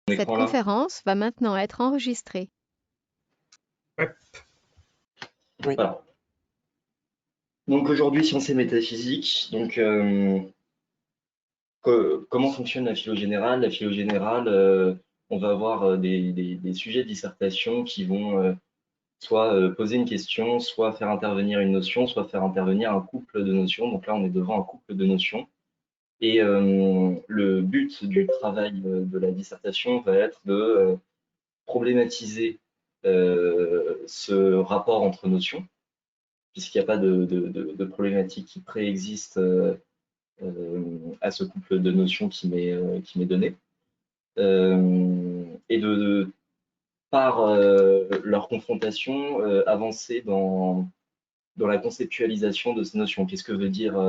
Cette Écran là. conférence va maintenant être enregistrée. Ouais. Oui. Voilà. Donc aujourd'hui, sciences et métaphysique. Donc comment fonctionne la philo générale? La philo générale, on va avoir des sujets de dissertation qui vont soit poser une question, soit faire intervenir une notion, soit faire intervenir un couple de notions. Donc là, on est devant un couple de notions. Et le but du travail de la dissertation va être de problématiser ce rapport entre notions, puisqu'il n'y a pas de problématique qui préexiste à ce couple de notions qui m'est donné. Et par leur confrontation, avancer dans la conceptualisation de ces notions. Qu'est-ce que veut dire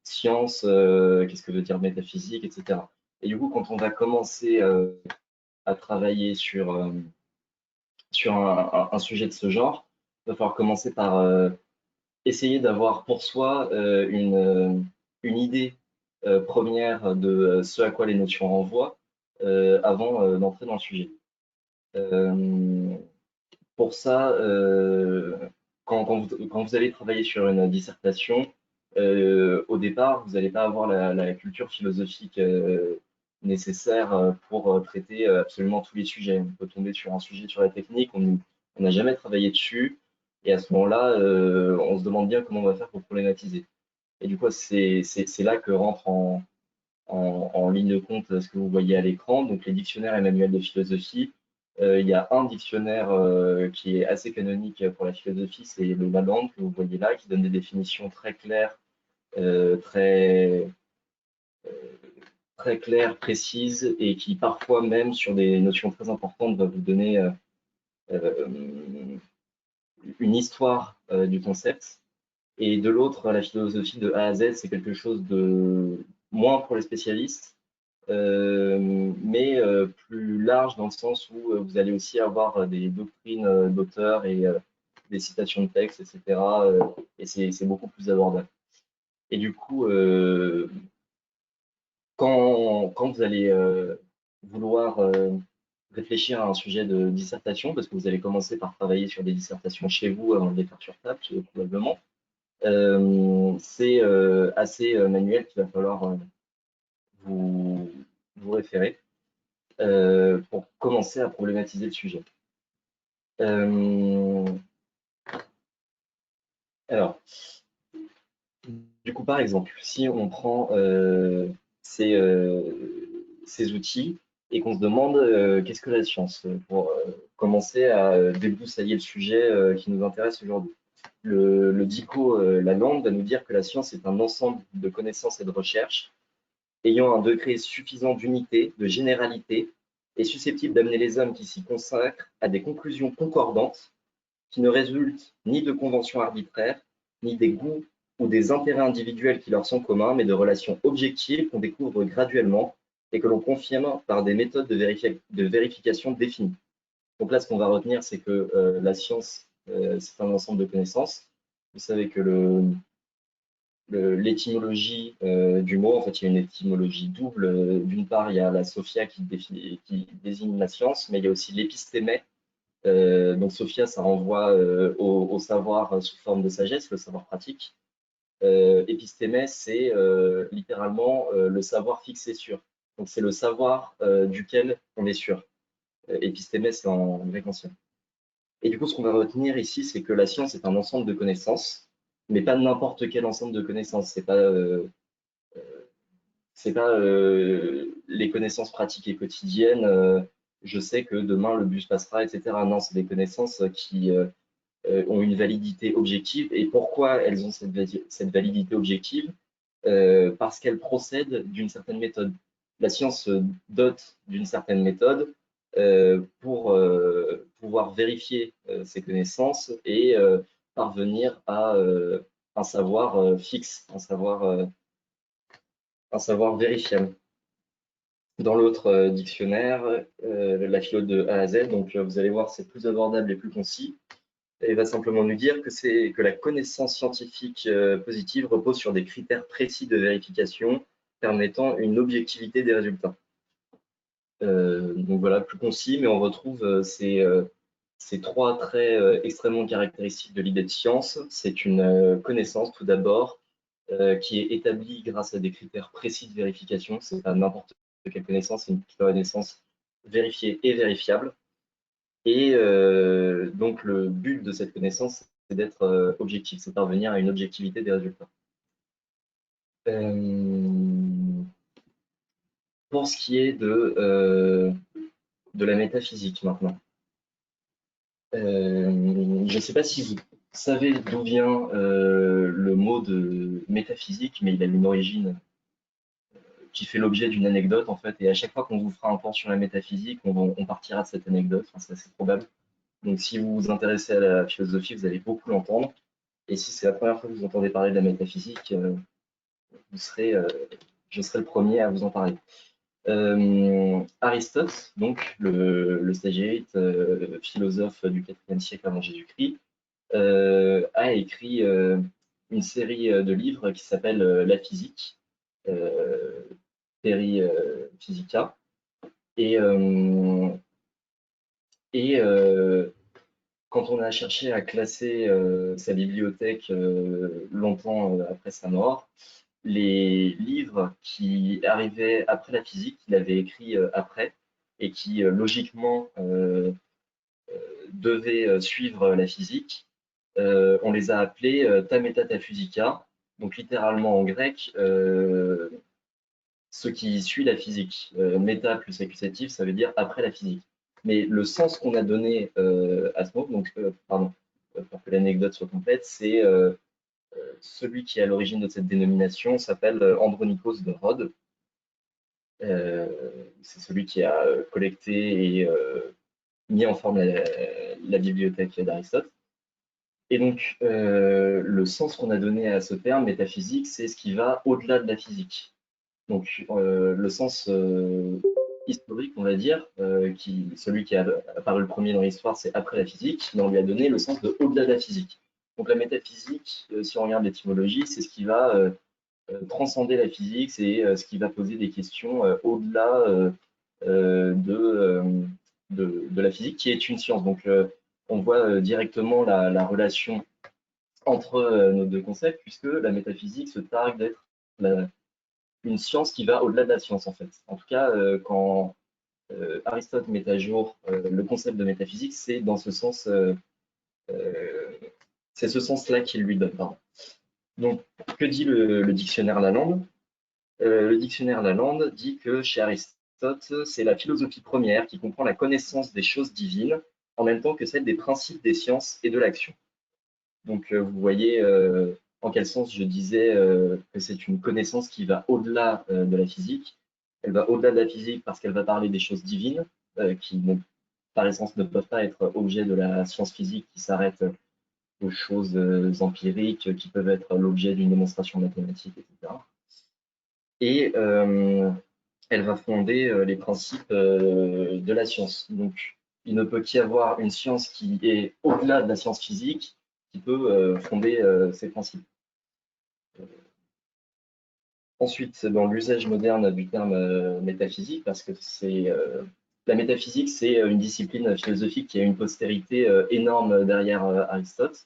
science, qu'est-ce que veut dire métaphysique, etc. Et du coup, quand on va commencer à travailler sur un sujet de ce genre, il va falloir commencer par essayer d'avoir pour soi une idée première de ce à quoi les notions renvoient avant d'entrer dans le sujet. Euh, pour ça, quand vous allez travailler sur une dissertation, au départ, vous n'allez pas avoir la culture philosophique nécessaire pour traiter absolument tous les sujets. On peut tomber sur un sujet sur la technique, on n'a jamais travaillé dessus, et à ce moment-là, on se demande bien comment on va faire pour problématiser. Et du coup, c'est là que rentre en ligne de compte ce que vous voyez à l'écran, donc les dictionnaires et manuels de philosophie. Il y a un dictionnaire qui est assez canonique pour la philosophie, c'est le Laland que vous voyez là, qui donne des définitions très claires, très, très claires, précises, et qui parfois même sur des notions très importantes va vous donner euh, une histoire du concept. Et de l'autre, la philosophie de A à Z, c'est quelque chose de moins pour les spécialistes, mais plus large dans le sens où vous allez aussi avoir des doctrines d'auteurs et des citations de textes, etc. Et c'est beaucoup plus abordable. Et du coup, quand vous allez vouloir réfléchir à un sujet de dissertation, parce que vous allez commencer par travailler sur des dissertations chez vous avant de les faire sur table, probablement, c'est assez manuel qu'il va falloir vous, vous référer pour commencer à problématiser le sujet. Euh, alors, du coup, par exemple, si on prend ces, ces outils et qu'on se demande qu'est-ce que la science pour commencer à débroussailler le sujet qui nous intéresse aujourd'hui. Le DICO, la langue, va nous dire que la science est un ensemble de connaissances et de recherches ayant un degré suffisant d'unité, de généralité, et susceptible d'amener les hommes qui s'y consacrent à des conclusions concordantes qui ne résultent ni de conventions arbitraires, ni des goûts ou des intérêts individuels qui leur sont communs, mais de relations objectives qu'on découvre graduellement et que l'on confirme par des méthodes de vérification définies. Donc là, ce qu'on va retenir, c'est que la science, c'est un ensemble de connaissances. Vous savez que l'étymologie du mot, en fait, il y a une étymologie double. D'une part, il y a la sophia qui désigne la science, mais il y a aussi l'épistémé. Donc, sophia, ça renvoie au savoir sous forme de sagesse, le savoir pratique. Épistémé, c'est littéralement le savoir fixé sur. Donc, c'est le savoir duquel on est sûr. Épistémé, c'est en grec ancien. Et du coup, ce qu'on va retenir ici, c'est que la science est un ensemble de connaissances, mais pas n'importe quel ensemble de connaissances. C'est pas les connaissances pratiques et quotidiennes. Je sais que demain le bus passera, etc. Non, c'est des connaissances qui ont une validité objective. Et pourquoi elles ont cette validité objective? Parce qu'elles procèdent d'une certaine méthode. La science se dote d'une certaine méthode pour pouvoir vérifier ces connaissances et parvenir à un savoir fixe, un savoir vérifiable. Dans l'autre dictionnaire, la philo de A à Z, donc vous allez voir, c'est plus abordable et plus concis. Et il va simplement nous dire que c'est que la connaissance scientifique positive repose sur des critères précis de vérification permettant une objectivité des résultats. Donc voilà, plus concis, mais on retrouve ces trois traits extrêmement caractéristiques de l'idée de science. C'est une connaissance, tout d'abord, qui est établie grâce à des critères précis de vérification. C'est pas n'importe quelle connaissance, c'est une connaissance vérifiée et vérifiable. Et donc, le but de cette connaissance, c'est d'être objectif, c'est parvenir à une objectivité des résultats. Pour ce qui est de la métaphysique maintenant. Je ne sais pas si vous savez d'où vient le mot de métaphysique, mais il a une origine qui fait l'objet d'une anecdote en fait, et à chaque fois qu'on vous fera un point sur la métaphysique, on partira de cette anecdote, enfin, c'est assez probable. Donc si vous vous intéressez à la philosophie, vous allez beaucoup l'entendre, et si c'est la première fois que vous entendez parler de la métaphysique, je serai le premier à vous en parler. Aristote, donc le stagirite philosophe du IVe siècle avant Jésus-Christ, a écrit une série de livres qui s'appelle La physique, Peri Physica, et quand on a cherché à classer sa bibliothèque longtemps après sa mort, les livres qui arrivaient après la physique, qu'il avait écrit après, et qui logiquement devaient suivre la physique, on les a appelés ta méta ta physica, donc littéralement en grec, ce qui suit la physique. Méta plus accusatif, ça veut dire après la physique. Mais le sens qu'on a donné à ce mot, donc, pardon, pour que l'anecdote soit complète, c'est celui qui est à l'origine de cette dénomination s'appelle Andronikos de Rhodes. C'est celui qui a collecté et mis en forme la bibliothèque d'Aristote. Et donc, le sens qu'on a donné à ce terme, métaphysique, c'est ce qui va au-delà de la physique. Donc, le sens historique, on va dire, celui qui a apparu le premier dans l'histoire, c'est après la physique, mais on lui a donné le sens de au-delà de la physique. Donc, la métaphysique, si on regarde l'étymologie, c'est ce qui va transcender la physique, c'est ce qui va poser des questions au-delà de la physique, qui est une science. Donc, on voit directement la relation entre nos deux concepts, puisque la métaphysique se targue d'être une science qui va au-delà de la science, en fait. En tout cas, quand Aristote met à jour le concept de métaphysique, c'est dans ce sens, c'est ce sens-là qu'il lui donne. Pardon. Donc, que dit le dictionnaire Lalande? Le dictionnaire Lalande dit que chez Aristote, c'est la philosophie première qui comprend la connaissance des choses divines en même temps que celle des principes des sciences et de l'action. Donc, vous voyez en quel sens je disais que c'est une connaissance qui va au-delà de la physique. Elle va au-delà de la physique parce qu'elle va parler des choses divines qui, par essence, ne peuvent pas être objet de la science physique qui s'arrête aux choses empiriques qui peuvent être l'objet d'une démonstration mathématique, etc. Et elle va fonder les principes de la science. Donc, il ne peut qu'y avoir une science qui est au-delà de la science physique qui peut fonder ces principes. Ensuite, dans l'usage moderne du terme métaphysique, parce que la métaphysique, c'est une discipline philosophique qui a une postérité énorme derrière Aristote.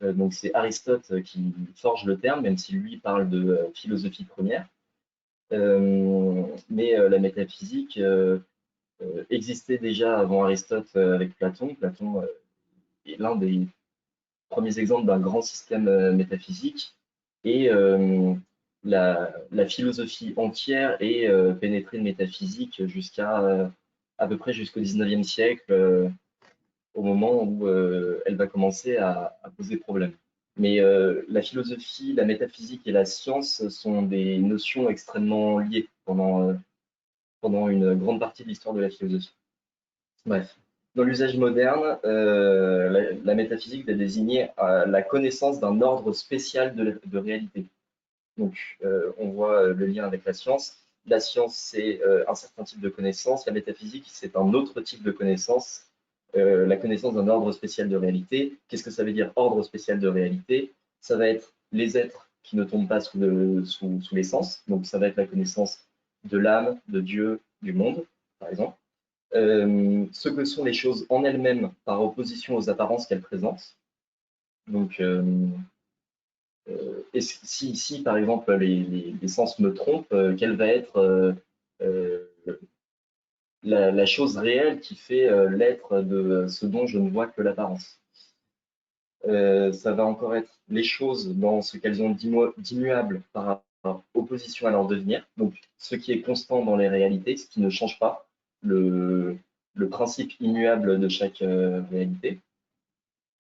Donc c'est Aristote qui forge le terme, même si lui parle de philosophie première. Mais la métaphysique existait déjà avant Aristote avec Platon. Platon est l'un des premiers exemples d'un grand système métaphysique. Et la philosophie entière est pénétrée de métaphysique jusqu'à à peu près jusqu'au 19e siècle, au moment où elle va commencer à poser problème. Mais la philosophie, la métaphysique et la science sont des notions extrêmement liées pendant une grande partie de l'histoire de la philosophie. Bref. Dans l'usage moderne, la métaphysique va désigner la connaissance d'un ordre spécial de réalité. Donc, on voit le lien avec la science. La science, c'est un certain type de connaissance. La métaphysique, c'est un autre type de connaissance. La connaissance d'un ordre spécial de réalité. Qu'est-ce que ça veut dire, ordre spécial de réalité? Ça va être les êtres qui ne tombent pas sous les sens. Donc, ça va être la connaissance de l'âme, de Dieu, du monde, par exemple, ce que sont les choses en elles-mêmes par opposition aux apparences qu'elles présentent. Donc, et si, par exemple les sens me trompent, quelle va être la chose réelle qui fait l'être de ce dont je ne vois que l'apparence? Ça va encore être les choses dans ce qu'elles ont d'immuable par opposition à leur devenir, donc ce qui est constant dans les réalités, ce qui ne change pas, le, le principe immuable de chaque réalité.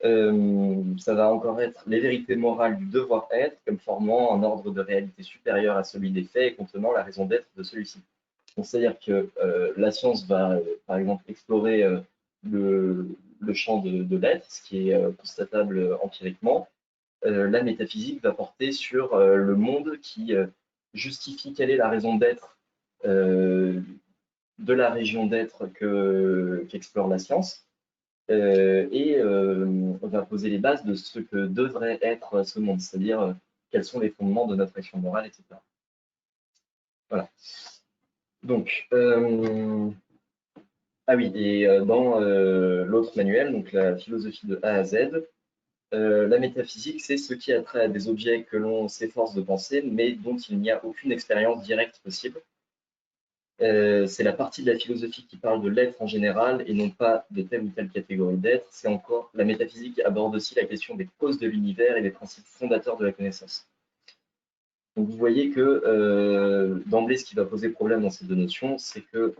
Ça va encore être les vérités morales du devoir-être, comme formant un ordre de réalité supérieur à celui des faits et contenant la raison d'être de celui-ci. C'est-à-dire que la science va, par exemple, explorer le champ de l'être, ce qui est constatable empiriquement. La métaphysique va porter sur le monde qui justifie quelle est la raison d'être de la région d'être qu'explore la science. Et on va poser les bases de ce que devrait être ce monde, c'est-à-dire quels sont les fondements de notre action morale, etc. Voilà. Donc, ah oui, et dans l'autre manuel, donc la philosophie de A à Z, la métaphysique, c'est ce qui a trait à des objets que l'on s'efforce de penser, mais dont il n'y a aucune expérience directe possible. C'est la partie de la philosophie qui parle de l'être en général et non pas de telle ou telle catégorie d'être. C'est encore la métaphysique aborde aussi la question des causes de l'univers et des principes fondateurs de la connaissance. Donc vous voyez que d'emblée, ce qui va poser problème dans ces deux notions, c'est que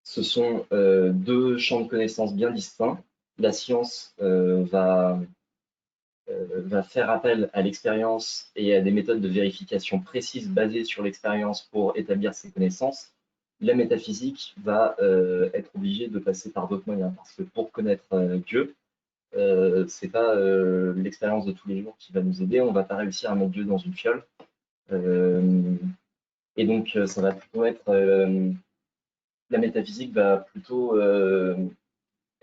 ce sont deux champs de connaissances bien distincts. La science va faire appel à l'expérience et à des méthodes de vérification précises basées sur l'expérience pour établir ses connaissances. La métaphysique va être obligée de passer par d'autres moyens, parce que pour connaître Dieu, c'est pas l'expérience de tous les jours qui va nous aider. On va pas réussir à mettre Dieu dans une fiole. Et donc, ça va plutôt être la métaphysique va plutôt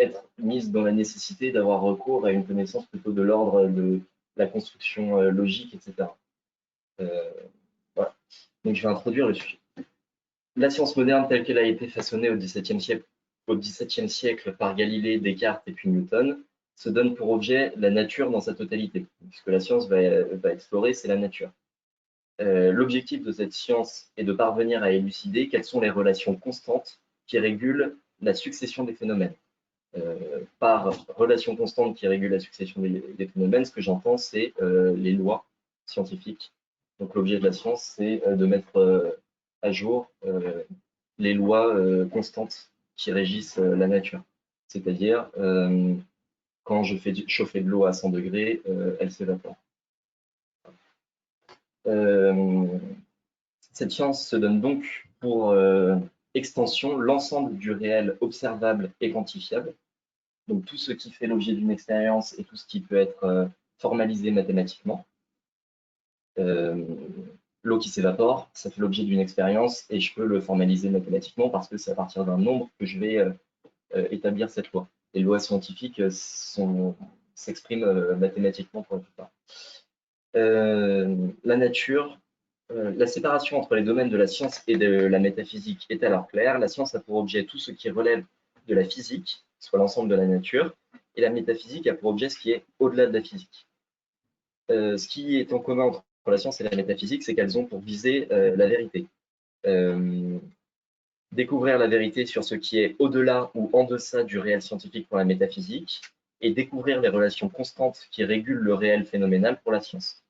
être mise dans la nécessité d'avoir recours à une connaissance plutôt de l'ordre de la construction logique, etc. Voilà. Donc, je vais introduire le sujet. La science moderne telle qu'elle a été façonnée au XVIIe siècle par Galilée, Descartes et puis Newton se donne pour objet la nature dans sa totalité. Ce que la science va explorer, c'est la nature. L'objectif de cette science est de parvenir à élucider quelles sont les relations constantes qui régulent la succession des phénomènes. Par relation constante qui régule la succession des phénomènes, ce que j'entends, c'est les lois scientifiques. Donc l'objet de la science, c'est de mettre à jour les lois constantes qui régissent la nature. C'est-à-dire, quand je fais chauffer de l'eau à 100 degrés, elle s'évapore. Cette science se donne donc pour extension l'ensemble du réel observable et quantifiable. Donc tout ce qui fait l'objet d'une expérience et tout ce qui peut être formalisé mathématiquement. L'eau qui s'évapore, ça fait l'objet d'une expérience et je peux le formaliser mathématiquement parce que c'est à partir d'un nombre que je vais établir cette loi. Les lois scientifiques s'expriment mathématiquement pour la plupart. La nature, la séparation entre les domaines de la science et de la métaphysique est alors claire. La science a pour objet tout ce qui relève de la physique, soit l'ensemble de la nature, et la métaphysique a pour objet ce qui est au-delà de la physique. Ce qui est en commun entre la science et la métaphysique, c'est qu'elles ont pour viser la vérité. Découvrir la vérité sur ce qui est au-delà ou en deçà du réel scientifique pour la métaphysique, et découvrir les relations constantes qui régulent le réel phénoménal pour la science.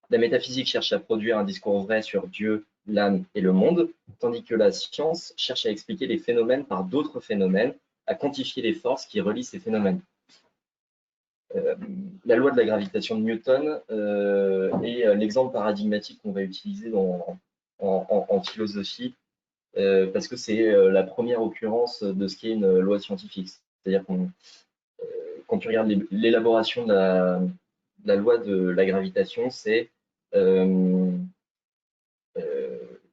La métaphysique cherche à produire un discours vrai sur Dieu, l'âme et le monde, tandis que la science cherche à expliquer les phénomènes par d'autres phénomènes, à quantifier les forces qui relient ces phénomènes. La loi de la gravitation de Newton est l'exemple paradigmatique qu'on va utiliser en philosophie, parce que c'est la première occurrence de ce qu'est une loi scientifique. C'est-à-dire qu'on quand tu regardes l'élaboration de la loi de la gravitation, c'est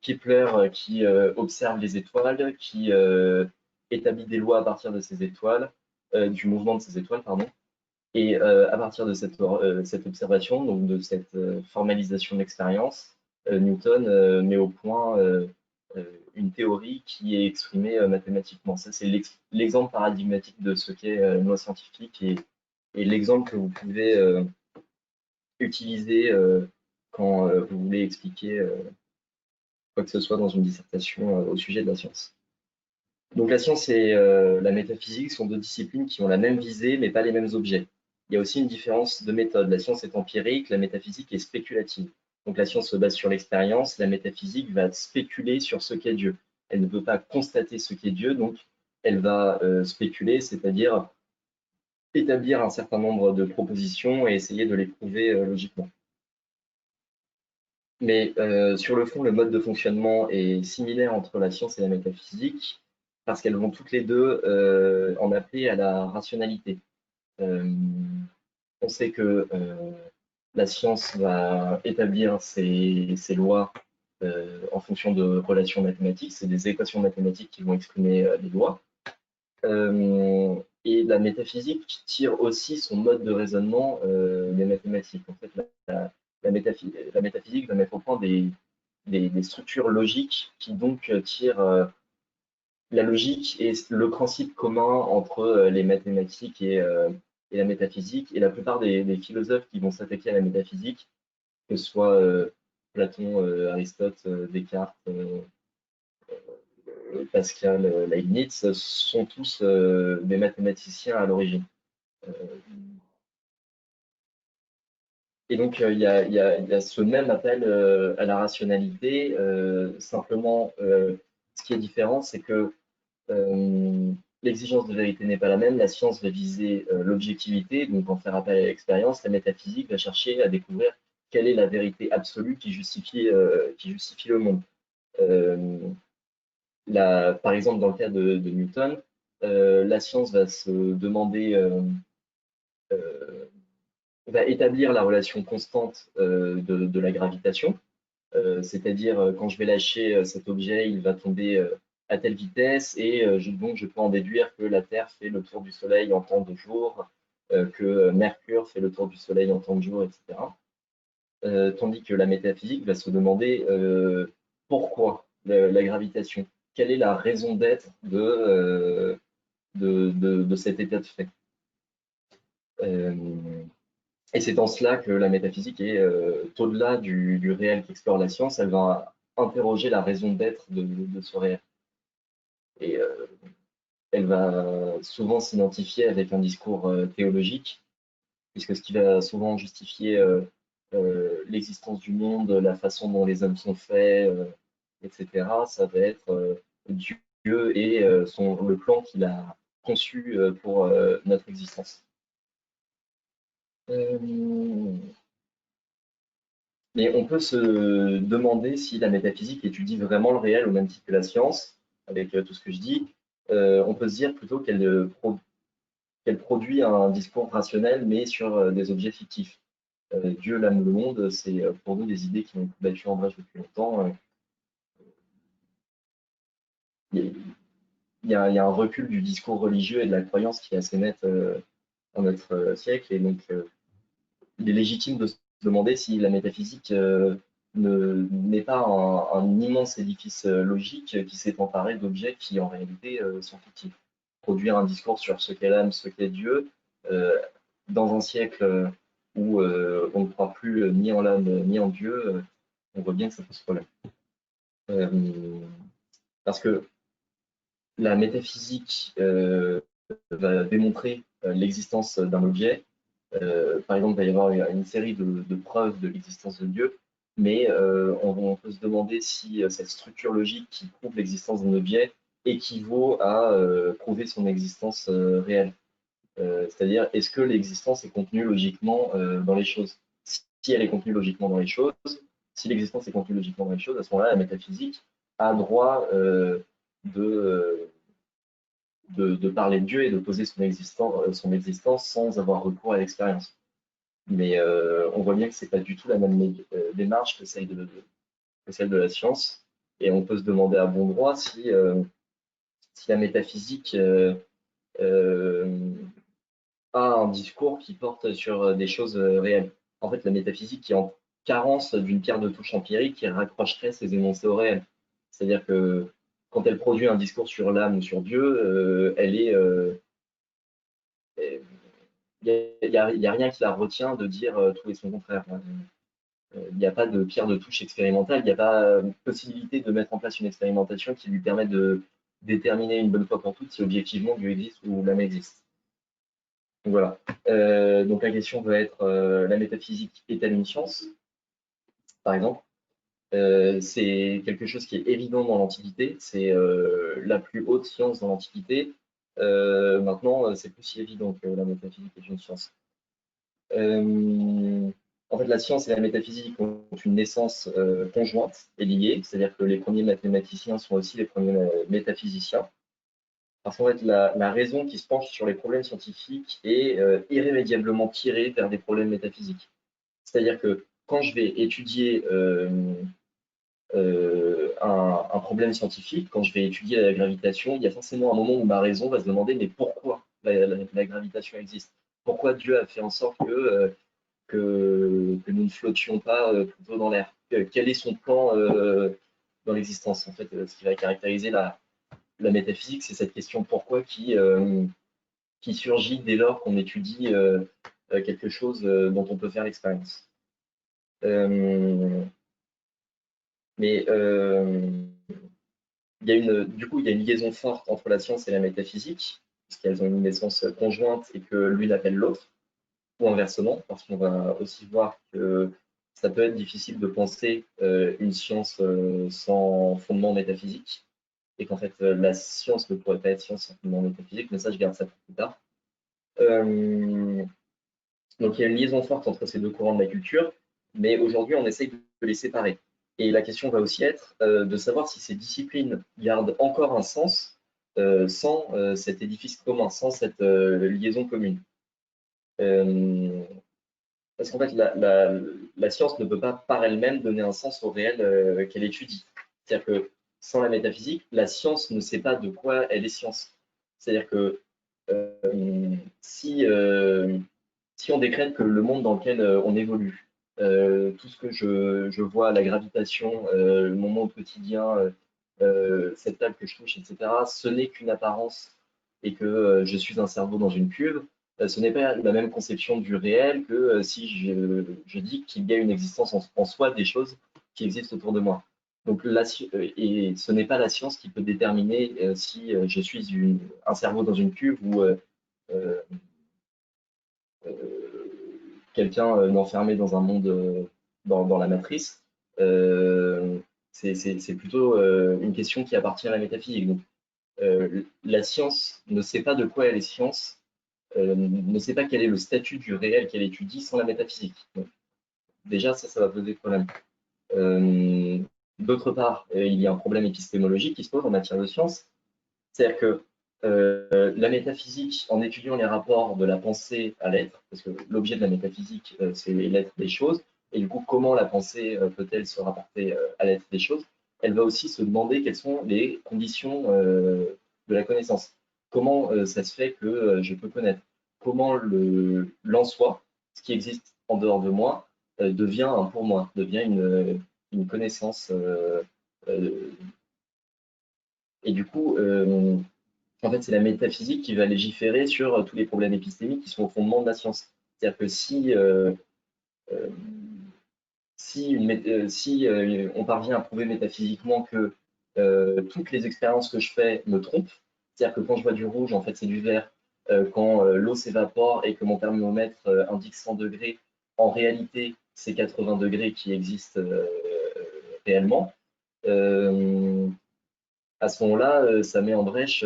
Kepler qui observe les étoiles, qui établit des lois à partir de ces étoiles, du mouvement de ces étoiles, pardon. Et à partir de cette observation, donc de cette formalisation de l'expérience, Newton met au point une théorie qui est exprimée mathématiquement. Ça, c'est l'exemple paradigmatique de ce qu'est une loi scientifique et l'exemple que vous pouvez utiliser quand vous voulez expliquer quoi que ce soit dans une dissertation au sujet de la science. Donc la science et la métaphysique sont deux disciplines qui ont la même visée, mais pas les mêmes objets. Il y a aussi une différence de méthode. La science est empirique, la métaphysique est spéculative. Donc la science se base sur l'expérience, la métaphysique va spéculer sur ce qu'est Dieu. Elle ne peut pas constater ce qu'est Dieu, donc elle va spéculer, c'est-à-dire établir un certain nombre de propositions et essayer de les prouver logiquement. Mais sur le fond, le mode de fonctionnement est similaire entre la science et la métaphysique parce qu'elles vont toutes les deux en appeler à la rationalité. On sait que la science va établir ses lois en fonction de relations mathématiques. C'est des équations mathématiques qui vont exprimer les lois. Et la métaphysique tire aussi son mode de raisonnement des mathématiques. En fait, la métaphysique va mettre au point des structures logiques qui donc tirent la logique est le principe commun entre les mathématiques et la métaphysique. Et la plupart des philosophes qui vont s'attaquer à la métaphysique, que ce soit Platon, Aristote, Descartes, Pascal, Leibniz, sont tous des mathématiciens à l'origine. Et donc, il y a ce même appel à la rationalité. Simplement, ce qui est différent, c'est que l'exigence de vérité n'est pas la même. La science va viser l'objectivité, donc en faire appel à l'expérience. La métaphysique va chercher à découvrir quelle est la vérité absolue qui justifie le monde. Par exemple, dans le cas de Newton, la science va se demander, va établir la relation constante de la gravitation. C'est-à-dire quand je vais lâcher cet objet, il va tomber à telle vitesse et donc je peux en déduire que la Terre fait le tour du Soleil en temps de jour, que Mercure fait le tour du Soleil en temps de jour, etc. Tandis que la métaphysique va se demander pourquoi la gravitation, quelle est la raison d'être de cet état de fait. Et c'est en cela que la métaphysique est au-delà du réel qu'explore la science, elle va interroger la raison d'être de ce réel. Et elle va souvent s'identifier avec un discours théologique, puisque ce qui va souvent justifier l'existence du monde, la façon dont les hommes sont faits, etc., ça va être Dieu et le plan qu'il a conçu pour notre existence. Mais on peut se demander si la métaphysique étudie vraiment le réel au même titre que la science, avec tout ce que je dis. On peut se dire plutôt qu'elle produit un discours rationnel, mais sur des objets fictifs. Dieu, l'âme, le monde, c'est pour nous des idées qui ont été battues en brèche depuis longtemps. Il y a un recul du discours religieux et de la croyance qui est assez net dans notre siècle, et donc il est légitime de se demander si la métaphysique n'est pas un immense édifice logique qui s'est emparé d'objets qui en réalité sont fictifs. Produire un discours sur ce qu'est l'âme, ce qu'est Dieu, dans un siècle où on ne croit plus ni en l'âme ni en Dieu, on voit bien que ça pose problème. Parce que la métaphysique va démontrer l'existence d'un objet. Par exemple, il va y avoir une série de preuves de l'existence de Dieu, mais on peut se demander si cette structure logique qui prouve l'existence d'un objet équivaut à prouver son existence réelle. C'est-à-dire, est-ce que l'existence est contenue logiquement dans les choses? Si elle est contenue logiquement dans les choses, si l'existence est contenue logiquement dans les choses, à ce moment-là, la métaphysique a droit de parler de Dieu et de poser son existence sans avoir recours à l'expérience. Mais on voit bien que ce n'est pas du tout la même démarche que celle de la science. Et on peut se demander à bon droit si la métaphysique a un discours qui porte sur des choses réelles. En fait, la métaphysique est en carence d'une pierre de touche empirique qui raccrocherait ses énoncés au réel. C'est-à-dire que quand elle produit un discours sur l'âme ou sur Dieu, elle est, il n'y a rien qui la retient de dire tout et son contraire. Il n'y a pas de pierre de touche expérimentale, il n'y a pas possibilité de mettre en place une expérimentation qui lui permette de déterminer une bonne fois pour toutes si objectivement Dieu existe ou l'âme existe. Donc voilà. Donc la question va être la métaphysique est-elle une science, par exemple? C'est quelque chose qui est évident dans l'Antiquité, c'est la plus haute science dans l'Antiquité. Maintenant, c'est plus si évident que la métaphysique est une science. En fait, la science et la métaphysique ont une naissance conjointe et liée, c'est-à-dire que les premiers mathématiciens sont aussi les premiers métaphysiciens. Parce qu'en fait, la raison qui se penche sur les problèmes scientifiques est irrémédiablement tirée vers des problèmes métaphysiques. C'est-à-dire que quand je vais étudier un problème scientifique, quand je vais étudier la gravitation, il y a forcément un moment où ma raison va se demander mais pourquoi la gravitation existe? Pourquoi Dieu a fait en sorte que nous ne flottions pas plutôt dans l'air? Quel est son plan dans l'existence? En fait, ce qui va caractériser la métaphysique, c'est cette question pourquoi qui surgit dès lors qu'on étudie quelque chose dont on peut faire l'expérience. Mais du coup, il y a une liaison forte entre la science et la métaphysique, parce qu'elles ont une naissance conjointe et que l'une appelle l'autre, ou inversement, parce qu'on va aussi voir que ça peut être difficile de penser une science sans fondement métaphysique, et qu'en fait, la science ne pourrait pas être science sans fondement métaphysique, mais ça, je garde ça pour plus tard. Donc, il y a une liaison forte entre ces deux courants de la culture, mais aujourd'hui, on essaye de les séparer. Et la question va aussi être de savoir si ces disciplines gardent encore un sens sans cet édifice commun, sans cette liaison commune. Parce qu'en fait, la science ne peut pas par elle-même donner un sens au réel qu'elle étudie. C'est-à-dire que sans la métaphysique, la science ne sait pas de quoi elle est science. C'est-à-dire que si on décrète que le monde dans lequel on évolue, tout ce que je vois, la gravitation, mon monde quotidien, cette table que je touche, etc., ce n'est qu'une apparence et que je suis un cerveau dans une cuve, ce n'est pas la même conception du réel que si je dis qu'il y a une existence en soi des choses qui existent autour de moi. Donc, et ce n'est pas la science qui peut déterminer si je suis un cerveau dans une cuve ou euh, quelqu'un d'enfermé dans un monde dans la matrice. C'est plutôt une question qui appartient à la métaphysique. Donc, la science ne sait pas de quoi elle est science, ne sait pas quel est le statut du réel qu'elle étudie sans la métaphysique. Donc, déjà, ça va poser problème. D'autre part, il y a un problème épistémologique qui se pose en matière de science. C'est-à-dire que la métaphysique, en étudiant les rapports de la pensée à l'être, parce que l'objet de la métaphysique, c'est l'être des choses, et du coup, comment la pensée peut-elle se rapporter à l'être des choses, elle va aussi se demander quelles sont les conditions de la connaissance. Comment ça se fait que je peux connaître? Comment l'en soi, ce qui existe en dehors de moi, devient un pour moi, devient une connaissance. Et du coup, en fait, c'est la métaphysique qui va légiférer sur tous les problèmes épistémiques qui sont au fondement de la science. C'est-à-dire que si on parvient à prouver métaphysiquement que toutes les expériences que je fais me trompent, c'est-à-dire que quand je vois du rouge, en fait, c'est du vert, quand l'eau s'évapore et que mon thermomètre indique 100 degrés, en réalité, c'est 80 degrés qui existent réellement. À ce moment-là, ça met en brèche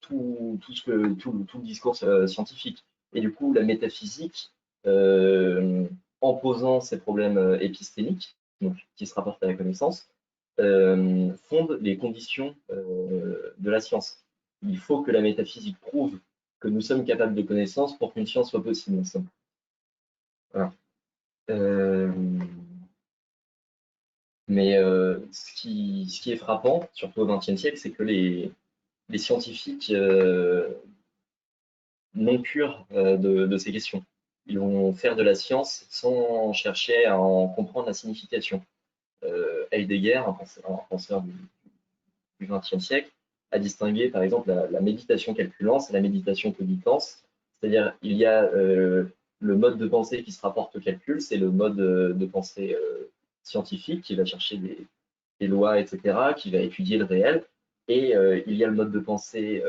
tout le discours scientifique. Et du coup, la métaphysique, en posant ces problèmes épistémiques, donc, qui se rapportent à la connaissance, fonde les conditions de la science. Il faut que la métaphysique prouve que nous sommes capables de connaissance pour qu'une science soit possible. Voilà. Mais ce qui est frappant, surtout au XXe siècle, c'est que les scientifiques non cure de ces questions. Ils vont faire de la science sans chercher à en comprendre la signification. Heidegger, un penseur du XXe siècle à distinguer, par exemple, la méditation calculance et la méditation cogitance. C'est-à-dire, il y a le mode de pensée qui se rapporte au calcul, c'est le mode de pensée scientifique qui va chercher des lois, etc., qui va étudier le réel. Et il y a le mode de pensée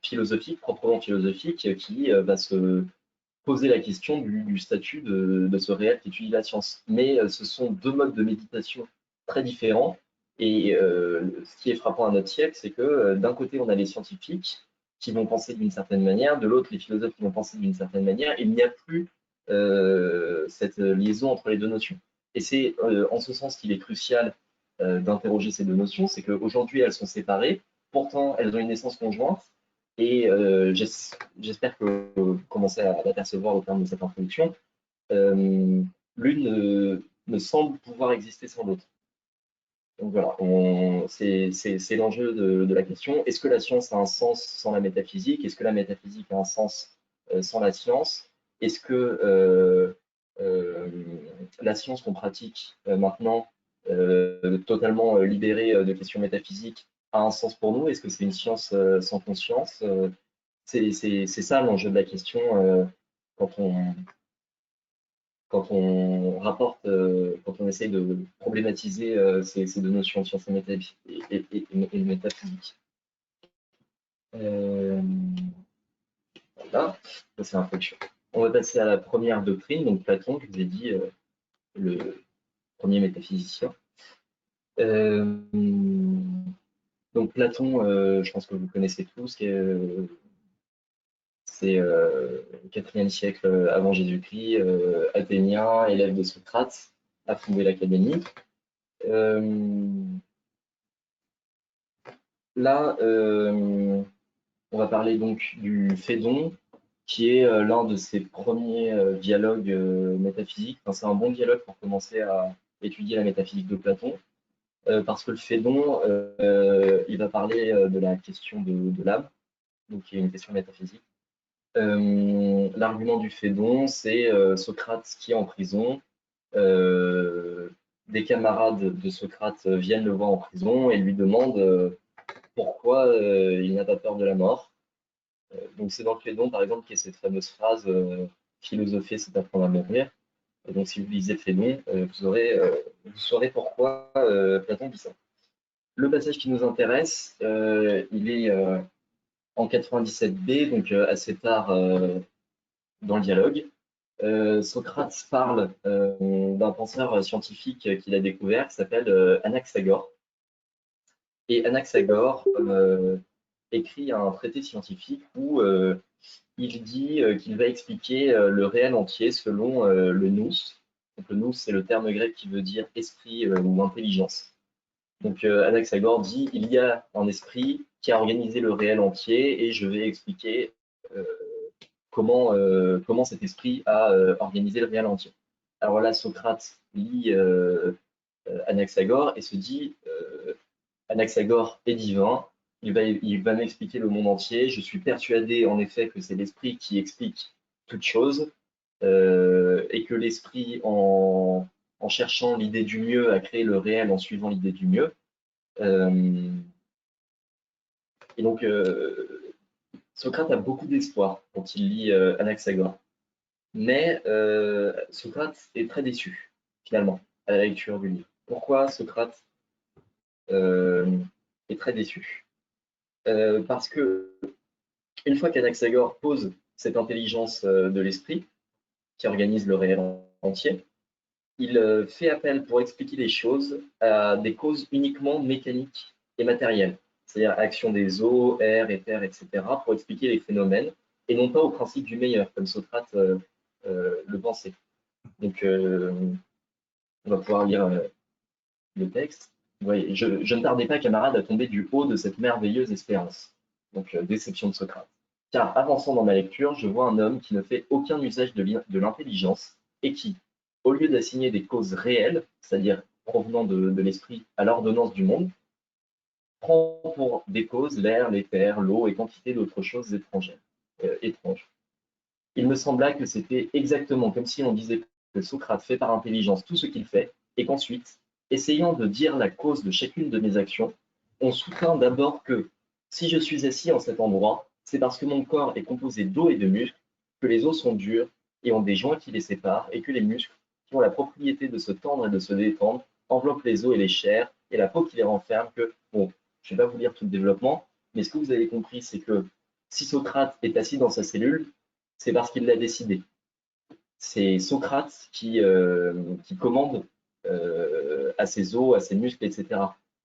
philosophique, proprement philosophique, qui va se poser la question du statut de ce réel qui étudie la science. Mais ce sont deux modes de méditation très différents. Et ce qui est frappant à notre siècle, c'est que d'un côté, on a les scientifiques qui vont penser d'une certaine manière, de l'autre, les philosophes qui vont penser d'une certaine manière. Il n'y a plus cette liaison entre les deux notions. Et c'est en ce sens qu'il est crucial d'interroger ces deux notions, c'est qu'aujourd'hui, elles sont séparées, pourtant, elles ont une naissance conjointe, et j'espère que vous commencez à l'apercevoir au terme de cette introduction. L'une ne semble pouvoir exister sans l'autre. Donc voilà, c'est l'enjeu de la question. Est-ce que la science a un sens sans la métaphysique? Est-ce que la métaphysique a un sens sans la science? Est-ce que la science qu'on pratique maintenant, totalement libérée de questions métaphysiques, a un sens pour nous? Est-ce que c'est une science sans conscience? C'est ça l'enjeu de la question quand rapporte, quand on essaye de problématiser ces deux notions, science et métaphysique. Voilà, ça c'est l'introduction. On va passer à la première doctrine, donc Platon, je vous ai dit, le premier métaphysicien. Donc Platon, je pense que vous connaissez tous, c'est au IVe siècle avant Jésus-Christ, athénien, élève de Socrate, a fondé l'Académie. Là, on va parler donc du Phédon, qui est l'un de ses premiers dialogues métaphysiques. Enfin, c'est un bon dialogue pour commencer à étudier la métaphysique de Platon, parce que le Phédon, il va parler de la question de l'âme, donc qui est une question métaphysique. L'argument du Phédon, c'est Socrate qui est en prison. Des camarades de Socrate viennent le voir en prison et lui demandent pourquoi il n'a pas peur de la mort. Donc c'est dans le Phédon, par exemple, qu'il y a cette fameuse phrase philosopher, c'est apprendre à mourir. Et donc si vous lisez Phédon, vous saurez pourquoi Platon dit ça. Le passage qui nous intéresse, il est en 97b, donc assez tard dans le dialogue. Socrate parle d'un penseur scientifique qu'il a découvert, qui s'appelle Anaxagore. Et Anaxagore écrit un traité scientifique où il dit qu'il va expliquer le réel entier selon le nous. Donc le nous, c'est le terme grec qui veut dire esprit ou intelligence. Donc Anaxagore dit il y a un esprit qui a organisé le réel entier et je vais expliquer comment cet esprit a organisé le réel entier. Alors là, Socrate lit Anaxagore et se dit Anaxagore est divin, il va m'expliquer le monde entier, je suis persuadé en effet que c'est l'esprit qui explique toute chose et que l'esprit, en cherchant l'idée du mieux, a créé le réel en suivant l'idée du mieux. Et donc, Socrate a beaucoup d'espoir quand il lit Anaxagore. Mais Socrate est très déçu, finalement, à la lecture du livre. Pourquoi Socrate est très déçu? Parce que une fois qu'Anaxagore pose cette intelligence de l'esprit, qui organise le réel entier, il fait appel pour expliquer les choses à des causes uniquement mécaniques et matérielles, c'est-à-dire action des eaux, air, éther, etc., pour expliquer les phénomènes, et non pas au principe du meilleur, comme Socrate le pensait. Donc, on va pouvoir lire le texte. Vous voyez, je ne tardais pas, camarade, à tomber du haut de cette merveilleuse espérance. Donc, déception de Socrate. Car, avançant dans ma lecture, je vois un homme qui ne fait aucun usage de l'intelligence et qui, au lieu d'assigner des causes réelles, c'est-à-dire provenant de l'esprit à l'ordonnance du monde, prend pour des causes l'air, l'éther, l'eau et quantité d'autres choses étranges. Il me sembla que c'était exactement comme si on disait que Socrate fait par intelligence tout ce qu'il fait et qu'ensuite, essayant de dire la cause de chacune de mes actions, on soutient d'abord que si je suis assis en cet endroit, c'est parce que mon corps est composé d'eau et de muscles, que les os sont durs et ont des joints qui les séparent, et que les muscles, qui ont la propriété de se tendre et de se détendre, enveloppent les os et les chairs, et la peau qui les renferme, que, bon, je ne vais pas vous lire tout le développement, mais ce que vous avez compris, c'est que si Socrate est assis dans sa cellule, c'est parce qu'il l'a décidé. C'est Socrate qui commande à ses os, à ses muscles, etc.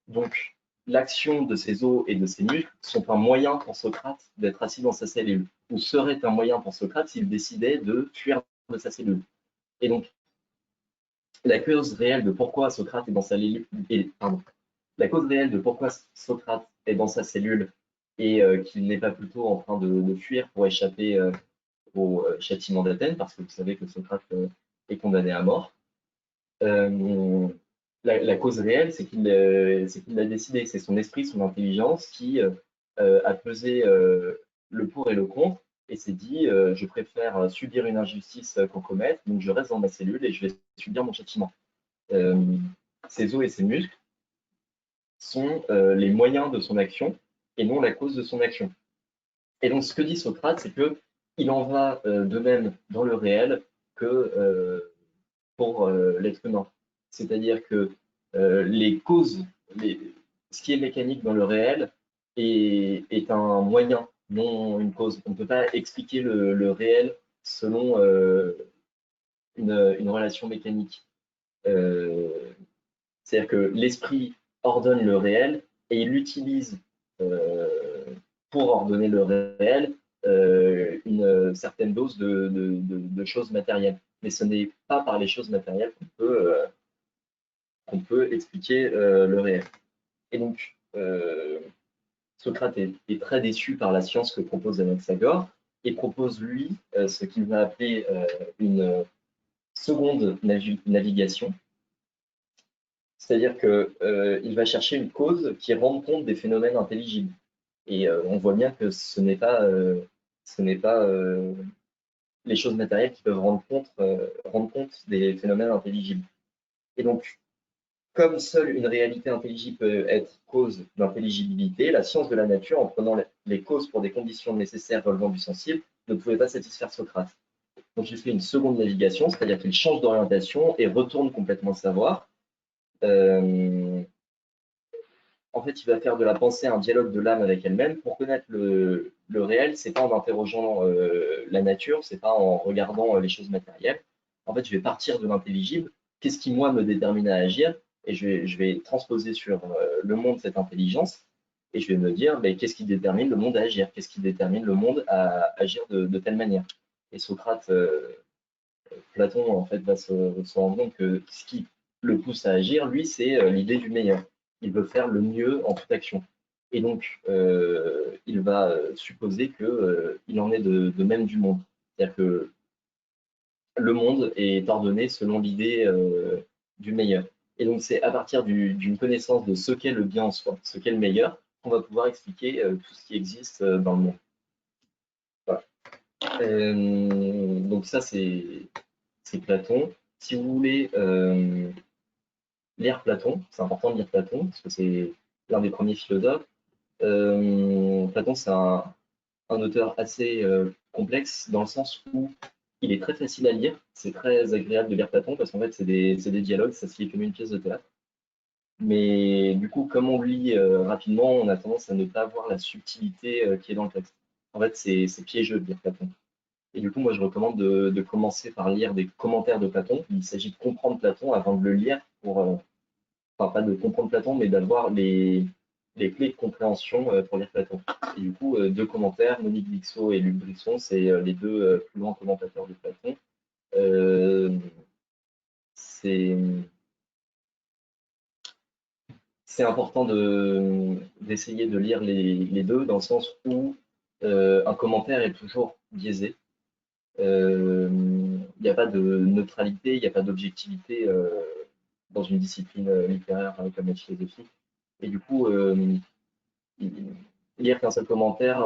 Donc, l'action de ses os et de ses muscles sont un moyen pour Socrate d'être assis dans sa cellule, ou serait un moyen pour Socrate s'il décidait de fuir de sa cellule. Et donc, la cause réelle de pourquoi Socrate est dans sa cellule, la cause réelle de pourquoi Socrate est dans sa cellule et qu'il n'est pas plutôt en train de fuir pour échapper au châtiment d'Athènes, parce que vous savez que Socrate est condamné à mort. La cause réelle, c'est qu'il l'a décidé, c'est son esprit, son intelligence qui a pesé le pour et le contre et s'est dit je préfère subir une injustice qu'on commette, donc je reste dans ma cellule et je vais subir mon châtiment. Ses os et ses muscles sont les moyens de son action et non la cause de son action. Et donc ce que dit Socrate, c'est que il en va de même dans le réel que pour l'être humain. C'est-à-dire que les causes, ce qui est mécanique dans le réel est un moyen, non une cause. On ne peut pas expliquer le réel selon une relation mécanique. C'est-à-dire que l'esprit ordonne le réel et il utilise pour ordonner le réel une certaine dose de choses matérielles. Mais ce n'est pas par les choses matérielles qu'on peut expliquer le réel. Et donc, Socrate est très déçu par la science que propose Anaxagore et propose, lui, ce qu'il va appeler une seconde navigation. C'est-à-dire qu'il va chercher une cause qui rende compte des phénomènes intelligibles. Et on voit bien que ce n'est pas les choses matérielles qui peuvent rendre compte des phénomènes intelligibles. Et donc, comme seule une réalité intelligible peut être cause d'intelligibilité, la science de la nature, en prenant les causes pour des conditions nécessaires relevant du sensible, ne pouvait pas satisfaire Socrate. Donc il fait une seconde navigation, c'est-à-dire qu'il change d'orientation et retourne complètement le savoir. En fait, il va faire de la pensée un dialogue de l'âme avec elle-même. Pour connaître le réel, c'est pas en interrogeant la nature, c'est pas en regardant les choses matérielles. En fait, je vais partir de l'intelligible. Qu'est-ce qui, moi, me détermine à agir? Et je vais transposer sur le monde cette intelligence. Et je vais me dire, ben, qu'est-ce qui détermine le monde à agir? Qu'est-ce qui détermine le monde à agir de telle manière? Et Socrate, Platon, en fait, va se rendre compte que ce qui le pousse à agir, lui, c'est l'idée du meilleur. Il veut faire le mieux en toute action. Et donc, il va supposer qu'il en est de même du monde. C'est-à-dire que le monde est ordonné selon l'idée du meilleur. Et donc, c'est à partir d'une connaissance de ce qu'est le bien en soi, ce qu'est le meilleur, qu'on va pouvoir expliquer tout ce qui existe dans le monde. Voilà. Donc ça, c'est Platon. Si vous voulez lire Platon, c'est important de lire Platon, parce que c'est l'un des premiers philosophes. Platon, c'est un auteur assez complexe, dans le sens où il est très facile à lire. C'est très agréable de lire Platon, parce qu'en fait, c'est des dialogues, ça se lit comme une pièce de théâtre. Mais du coup, comme on lit rapidement, on a tendance à ne pas voir la subtilité qui est dans le texte. En fait, c'est piégeux de lire Platon. Et du coup, moi, je recommande de commencer par lire des commentaires de Platon. Il s'agit de comprendre Platon avant de le lire, enfin, pas de comprendre Platon, mais d'avoir les clés de compréhension pour lire Platon. Et du coup, deux commentaires, Monique Vixot et Luc Brisson, c'est les deux plus grands commentateurs de Platon. C'est important d'essayer de lire les deux, dans le sens où un commentaire est toujours biaisé. Il n'y a pas de neutralité, il n'y a pas d'objectivité dans une discipline littéraire comme la philosophie. Et du coup, lire qu'un seul commentaire,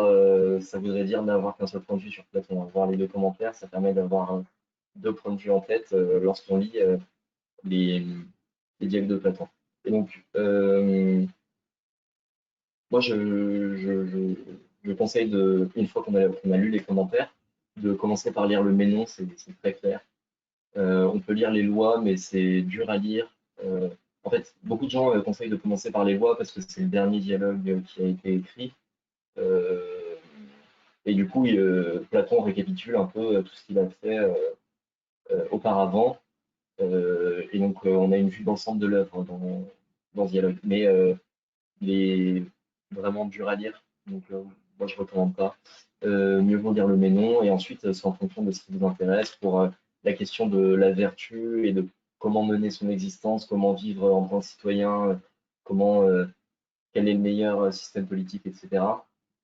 ça voudrait dire n'avoir qu'un seul point de vue sur Platon. Avoir les deux commentaires, ça permet d'avoir deux points de vue en tête lorsqu'on lit les dialogues de Platon. Et donc, moi, je conseille une fois qu'on a lu les commentaires, de commencer par lire le Ménon, c'est très clair. On peut lire les lois, mais c'est dur à lire. En fait, beaucoup de gens conseillent de commencer par les lois parce que c'est le dernier dialogue qui a été écrit. Euh, et du coup, Platon récapitule un peu tout ce qu'il a fait auparavant. Et donc, on a une vue d'ensemble de l'œuvre dans ce dialogue. Mais il est vraiment dur à lire. Donc, moi, je ne recommande pas. Mieux vaut lire le Ménon. Et ensuite, c'est en fonction de ce qui vous intéresse pour la question de la vertu et de comment mener son existence, comment vivre en tant que citoyen, comment, quel est le meilleur système politique, etc.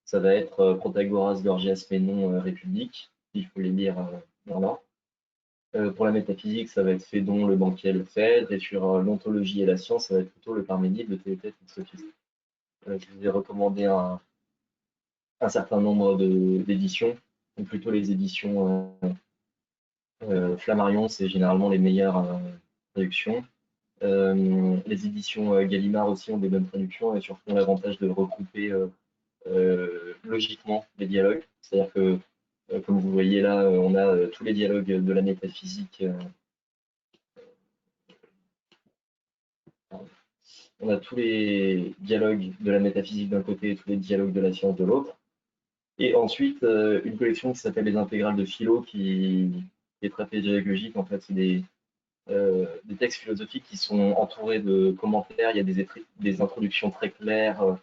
Ça va être Protagoras, Gorgias, Ménon, République. Il faut les lire voilà. Pour la métaphysique, ça va être Phédon, le banquier, le Phèdre. Et sur l'ontologie et la science, ça va être plutôt le Parménide, le Théétète et le Sophiste. Je vous ai recommandé un certain nombre d'éditions, ou plutôt les éditions Flammarion, c'est généralement les meilleures traductions. Les éditions Gallimard aussi ont des bonnes traductions et surtout ont l'avantage de regrouper logiquement les dialogues. C'est-à-dire que, comme vous voyez là, on a tous les dialogues de la métaphysique. On a tous les dialogues de la métaphysique d'un côté et tous les dialogues de la science de l'autre. Et ensuite, une collection qui s'appelle les intégrales de philo, qui est très pédagogique. En fait, c'est des textes philosophiques qui sont entourés de commentaires. Il y a des introductions très claires,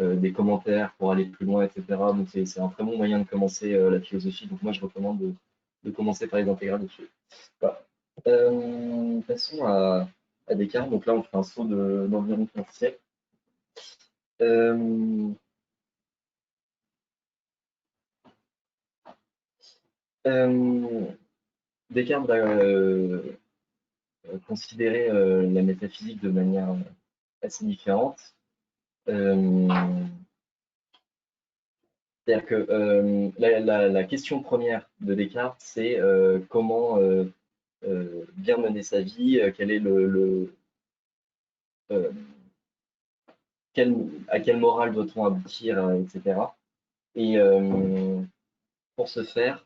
des commentaires pour aller plus loin, etc. Donc, c'est un très bon moyen de commencer la philosophie. Donc, moi, je recommande de commencer par les intégrales de philo. Voilà. Passons à Descartes. Donc là, on fait un saut d'environ 15 siècles. Euh, euh, Descartes va considérer la métaphysique de manière assez différente. Euh, C'est-à-dire que la question première de Descartes, c'est comment bien mener sa vie, quel est euh, à quelle morale doit-on aboutir, etc. Et pour ce faire,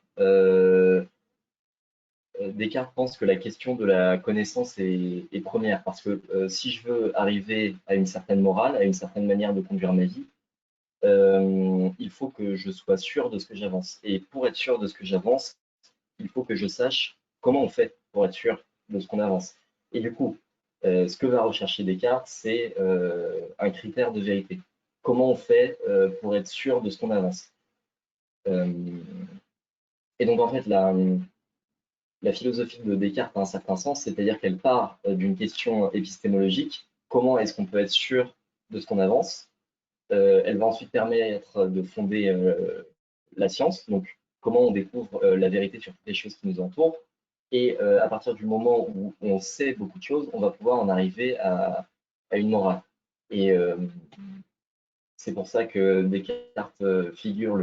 Descartes pense que la question de la connaissance est première, parce que si je veux arriver à une certaine morale, à une certaine manière de conduire ma vie, il faut que je sois sûr de ce que j'avance. Et pour être sûr de ce que j'avance, il faut que je sache comment on fait pour être sûr de ce qu'on avance. Et du coup, ce que va rechercher Descartes, c'est un critère de vérité. Comment on fait pour être sûr de ce qu'on avance. Euh, et donc, en fait, la philosophie de Descartes a un certain sens, c'est-à-dire qu'elle part d'une question épistémologique. Comment est-ce qu'on peut être sûr de ce qu'on avance? Elle va ensuite permettre de fonder la science, donc comment on découvre la vérité sur toutes les choses qui nous entourent. Et à partir du moment où on sait beaucoup de choses, on va pouvoir en arriver à une morale. Et c'est pour ça que Descartes figure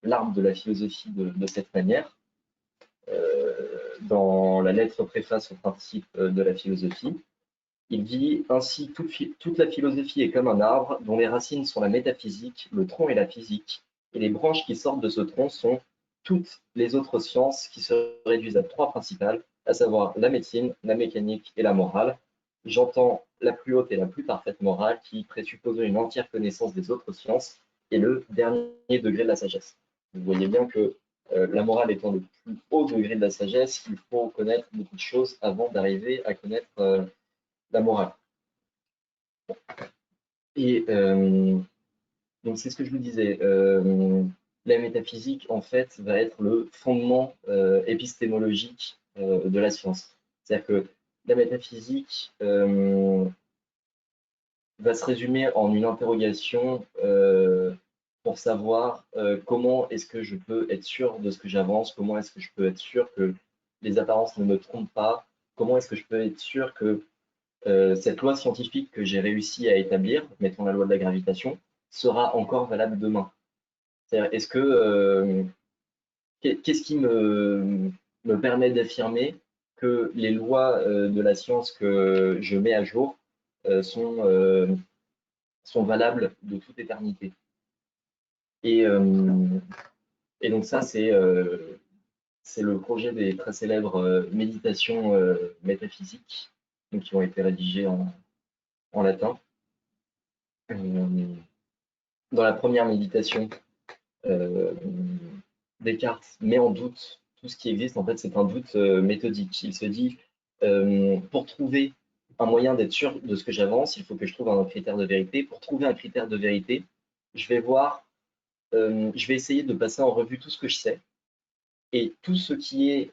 l'arbre de la philosophie de cette manière. Dans la lettre préface au principe de la philosophie, il dit ainsi toute la philosophie est comme un arbre dont les racines sont la métaphysique, le tronc est la physique, et les branches qui sortent de ce tronc sont toutes les autres sciences qui se réduisent à trois principales, à savoir la médecine, la mécanique et la morale. J'entends la plus haute et la plus parfaite morale qui présupposerait une entière connaissance des autres sciences et le dernier degré de la sagesse. Vous voyez bien que la morale étant le plus haut degré de la sagesse, il faut connaître beaucoup de choses avant d'arriver à connaître la morale. Et donc c'est ce que je vous disais. La métaphysique, en fait, va être le fondement épistémologique de la science. C'est-à-dire que la métaphysique va se résumer en une interrogation pour savoir comment est-ce que je peux être sûr de ce que j'avance, comment est-ce que je peux être sûr que les apparences ne me trompent pas, comment est-ce que je peux être sûr que cette loi scientifique que j'ai réussi à établir, mettons la loi de la gravitation, sera encore valable demain. C'est-à-dire, est-ce que qu'est-ce qui me permet d'affirmer que les lois de la science que je mets à jour sont valables de toute éternité. Et, et donc ça, c'est le projet des très célèbres méditations métaphysiques, donc, qui ont été rédigées en latin. Dans la première méditation, Descartes met en doute tout ce qui existe. En fait, c'est un doute méthodique. Il se dit, pour trouver un moyen d'être sûr de ce que j'avance, il faut que je trouve un critère de vérité. Pour trouver un critère de vérité, je vais essayer de passer en revue tout ce que je sais et tout ce qui est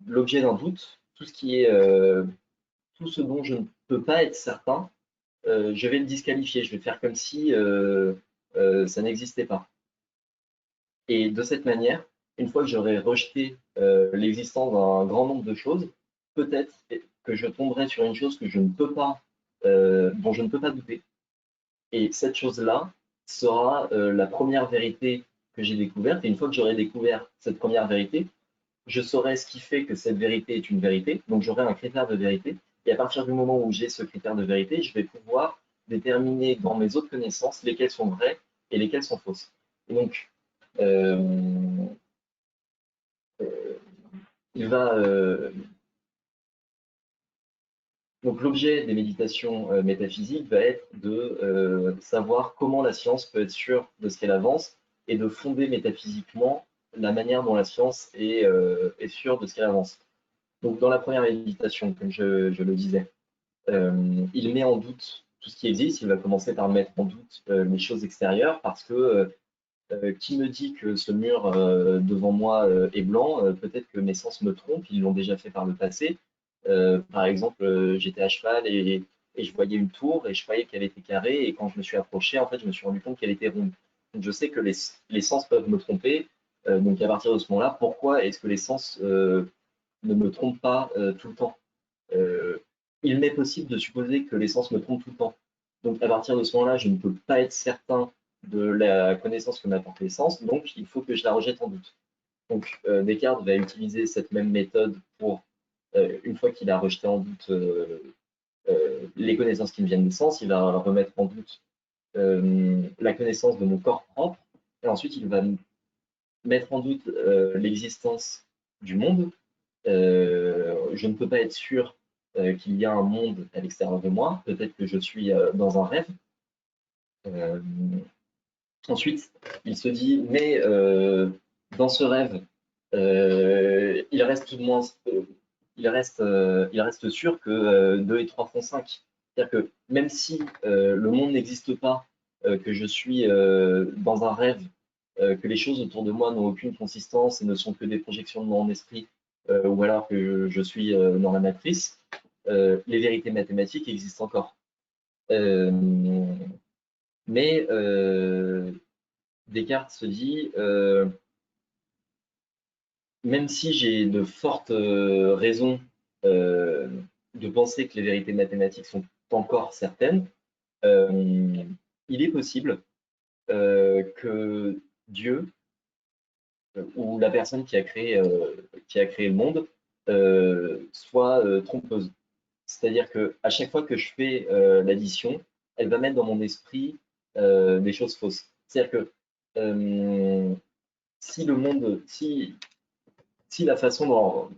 l'objet d'un doute, tout ce dont je ne peux pas être certain, je vais le disqualifier. Je vais faire comme si ça n'existait pas. Et de cette manière, une fois que j'aurai rejeté l'existence d'un grand nombre de choses, peut-être que je tomberai sur une chose que je ne peux pas, dont je ne peux pas douter. Et cette chose-là sera la première vérité que j'ai découverte. Et une fois que j'aurai découvert cette première vérité, je saurai ce qui fait que cette vérité est une vérité. Donc j'aurai un critère de vérité. Et à partir du moment où j'ai ce critère de vérité, je vais pouvoir déterminer dans mes autres connaissances lesquelles sont vraies et lesquelles sont fausses. Et donc, euh, il va donc l'objet des méditations métaphysiques va être de savoir comment la science peut être sûre de ce qu'elle avance et de fonder métaphysiquement la manière dont la science est sûre de ce qu'elle avance. Donc dans la première méditation, comme je le disais, il met en doute tout ce qui existe. Il va commencer par mettre en doute les choses extérieures parce que qui me dit que ce mur devant moi est blanc? Peut-être que mes sens me trompent, ils l'ont déjà fait par le passé. Par exemple, j'étais à cheval et je voyais une tour et je croyais qu'elle était carrée et quand je me suis approché, en fait, je me suis rendu compte qu'elle était ronde. Donc, je sais que les sens peuvent me tromper. Donc à partir de ce moment-là, pourquoi est-ce que les sens ne me trompent pas tout le temps? Euh, il m'est possible de supposer que les sens me trompent tout le temps. Donc à partir de ce moment-là, je ne peux pas être certain de la connaissance que m'apportent les sens, donc il faut que je la rejette en doute. Donc Descartes va utiliser cette même méthode pour, une fois qu'il a rejeté en doute les connaissances qui me viennent des sens, il va remettre en doute la connaissance de mon corps propre, et ensuite il va mettre en doute l'existence du monde. Je ne peux pas être sûr qu'il y a un monde à l'extérieur de moi. Peut-être que je suis dans un rêve. Euh, Ensuite, il se dit, mais dans ce rêve, il reste tout de moins, il reste sûr que 2 et 3 font 5. C'est-à-dire que même si le monde n'existe pas, que je suis dans un rêve, que les choses autour de moi n'ont aucune consistance et ne sont que des projections de mon esprit, ou alors que je suis dans la matrice, les vérités mathématiques existent encore. Euh, mais Descartes se dit, même si j'ai de fortes raisons euh, de penser que les vérités mathématiques sont encore certaines, euh, il est possible que Dieu ou la personne qui a créé le monde soit trompeuse. C'est-à-dire que à chaque fois que je fais l'addition, elle va mettre dans mon esprit des choses fausses. C'est-à-dire que si le monde, si la façon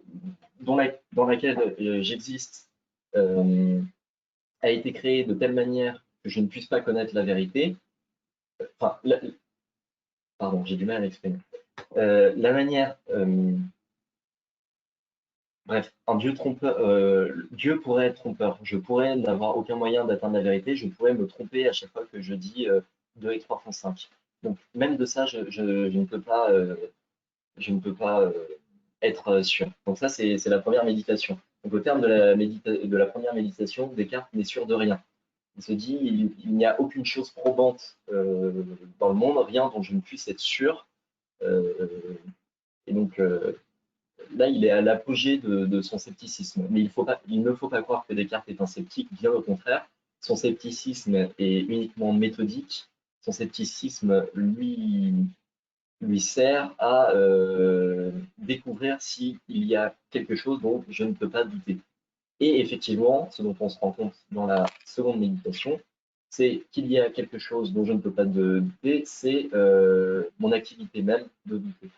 dans laquelle j'existe a été créée de telle manière que je ne puisse pas connaître la vérité, enfin, pardon, j'ai du mal à l'exprimer. La manière, bref, un Dieu trompeur, Dieu pourrait être trompeur. Je pourrais n'avoir aucun moyen d'atteindre la vérité. Je pourrais me tromper à chaque fois que je dis 2 et 3 font 5. Donc, même de ça, je ne peux pas être sûr. Donc ça, c'est la première méditation. Donc au terme de la première méditation, Descartes n'est sûr de rien. Il se dit, il n'y a aucune chose probante dans le monde, rien dont je ne puisse être sûr. Euh, et donc là, il est à l'apogée de son scepticisme. Mais il ne faut pas croire que Descartes est un sceptique, bien au contraire. Son scepticisme est uniquement méthodique. Son scepticisme, lui sert à découvrir s'il y a quelque chose dont je ne peux pas douter. Et effectivement, ce dont on se rend compte dans la seconde méditation, c'est qu'il y a quelque chose dont je ne peux pas douter, c'est mon activité même de douter.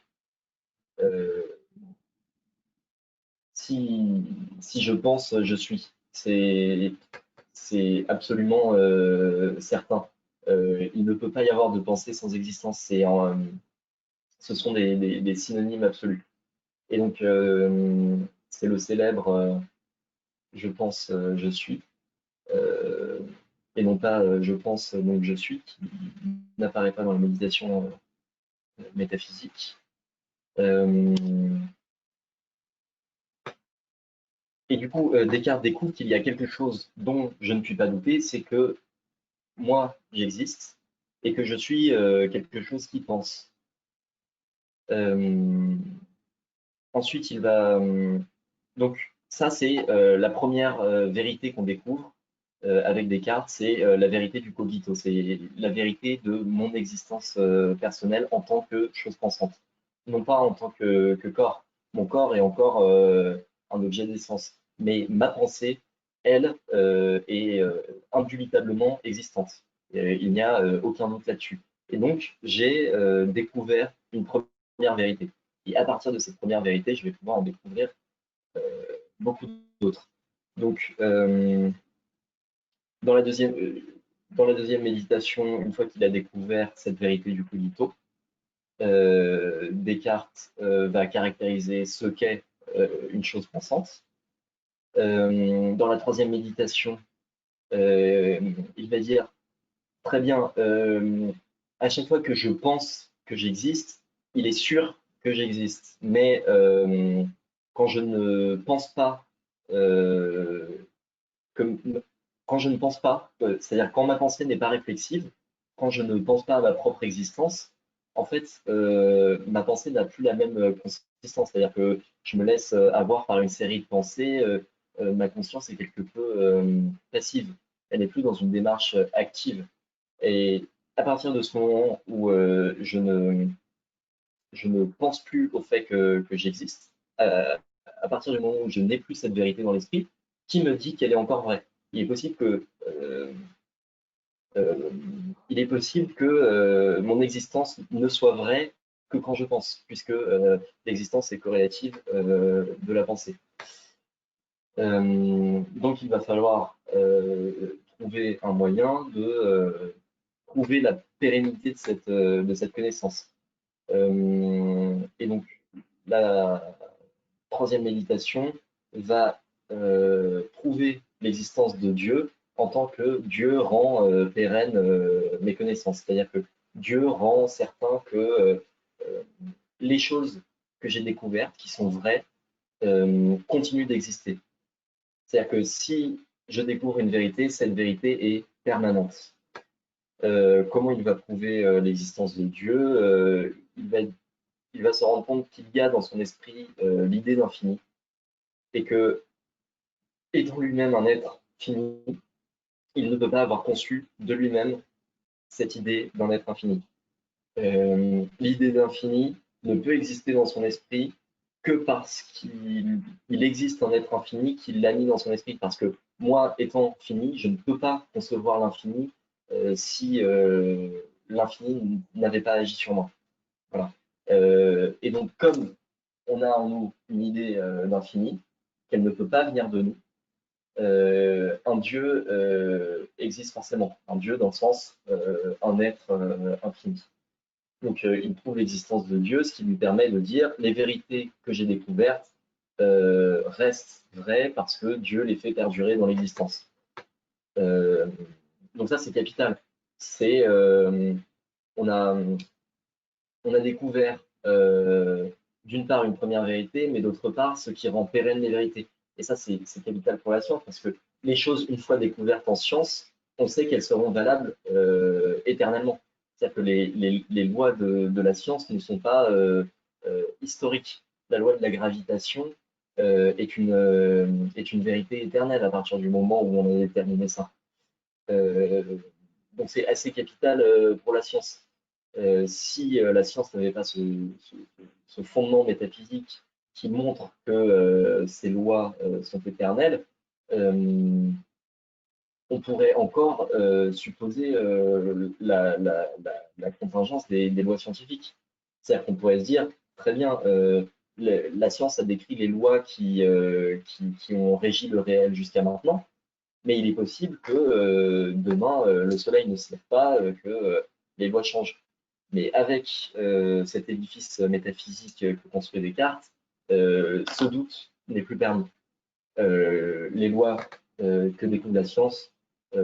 Si je pense, je suis. C'est absolument certain. Il ne peut pas y avoir de pensée sans existence. Ce sont des synonymes absolus. Et donc, c'est le célèbre je pense, je suis, euh, et non pas je pense, donc je suis, qui n'apparaît pas dans la méditation métaphysique. Euh, et du coup, Descartes découvre qu'il y a quelque chose dont je ne puis pas douter, c'est que moi, j'existe et que je suis quelque chose qui pense. Euh, ensuite, il va. Donc, ça, c'est la première vérité qu'on découvre avec Descartes, c'est la vérité du cogito, c'est la vérité de mon existence personnelle en tant que chose pensante, non pas en tant que corps. Mon corps est encore un objet d'essence, mais ma pensée, elle, est indubitablement existante. Il n'y a aucun doute là-dessus. Et donc, j'ai découvert une première vérité. Et à partir de cette première vérité, je vais pouvoir en découvrir beaucoup d'autres. Donc, dans la deuxième, dans la deuxième méditation, une fois qu'il a découvert cette vérité du cogito, Descartes va caractériser ce qu'est une chose pensante. Dans la troisième méditation, il va dire très bien, à chaque fois que je pense que j'existe, il est sûr que j'existe. Mais quand je ne pense pas euh, que quand je ne pense pas, c'est-à-dire quand ma pensée n'est pas réflexive, quand je ne pense pas à ma propre existence, en fait, ma pensée n'a plus la même consistance. C'est-à-dire que je me laisse avoir par une série de pensées. Ma conscience est quelque peu passive. Elle n'est plus dans une démarche active. Et à partir de ce moment où je ne pense plus au fait que j'existe, à partir du moment où je n'ai plus cette vérité dans l'esprit, qui me dit qu'elle est encore vraie? Il est possible que, euh, il est possible que mon existence ne soit vraie que quand je pense, puisque l'existence est corrélative de la pensée. Donc il va falloir trouver un moyen de prouver la pérennité de cette connaissance. Et donc la troisième méditation va prouver l'existence de Dieu en tant que Dieu rend pérenne mes connaissances. C'est-à-dire que Dieu rend certain que euh, les choses que j'ai découvertes, qui sont vraies, continuent d'exister. C'est-à-dire que si je découvre une vérité, cette vérité est permanente. Comment il va prouver l'existence de Dieu? Il va se rendre compte qu'il y a dans son esprit l'idée d'infini et que, étant lui-même un être fini, il ne peut pas avoir conçu de lui-même cette idée d'un être infini. L'idée d'infini ne peut exister dans son esprit que parce qu'il existe un être infini qui l'a mis dans son esprit. Parce que moi, étant fini, je ne peux pas concevoir l'infini si l'infini n'avait pas agi sur moi. Voilà. Et donc, comme on a en nous une idée d'infini, qu'elle ne peut pas venir de nous, un Dieu existe forcément. Un Dieu dans le sens un être infini. Donc il prouve l'existence de Dieu, ce qui lui permet de dire les vérités que j'ai découvertes restent vraies parce que Dieu les fait perdurer dans l'existence. Euh, donc ça c'est capital. C'est on a découvert d'une part une première vérité, mais d'autre part ce qui rend pérenne les vérités. Et ça, c'est capital pour la science, parce que les choses, une fois découvertes en science, on sait qu'elles seront valables éternellement. C'est-à-dire que les lois de la science ne sont pas historiques. La loi de la gravitation est une vérité éternelle à partir du moment où on a déterminé ça. Euh, donc c'est assez capital pour la science. Si la science n'avait pas ce fondement métaphysique qui montre que ces lois sont éternelles, on pourrait encore supposer la contingence des lois scientifiques. C'est-à-dire qu'on pourrait se dire, très bien, la science a décrit les lois qui ont régi le réel jusqu'à maintenant, mais il est possible que demain, le soleil ne se lève pas, que les lois changent. Mais avec cet édifice métaphysique que construit Descartes, ce doute n'est plus permis. Les lois que découvre la science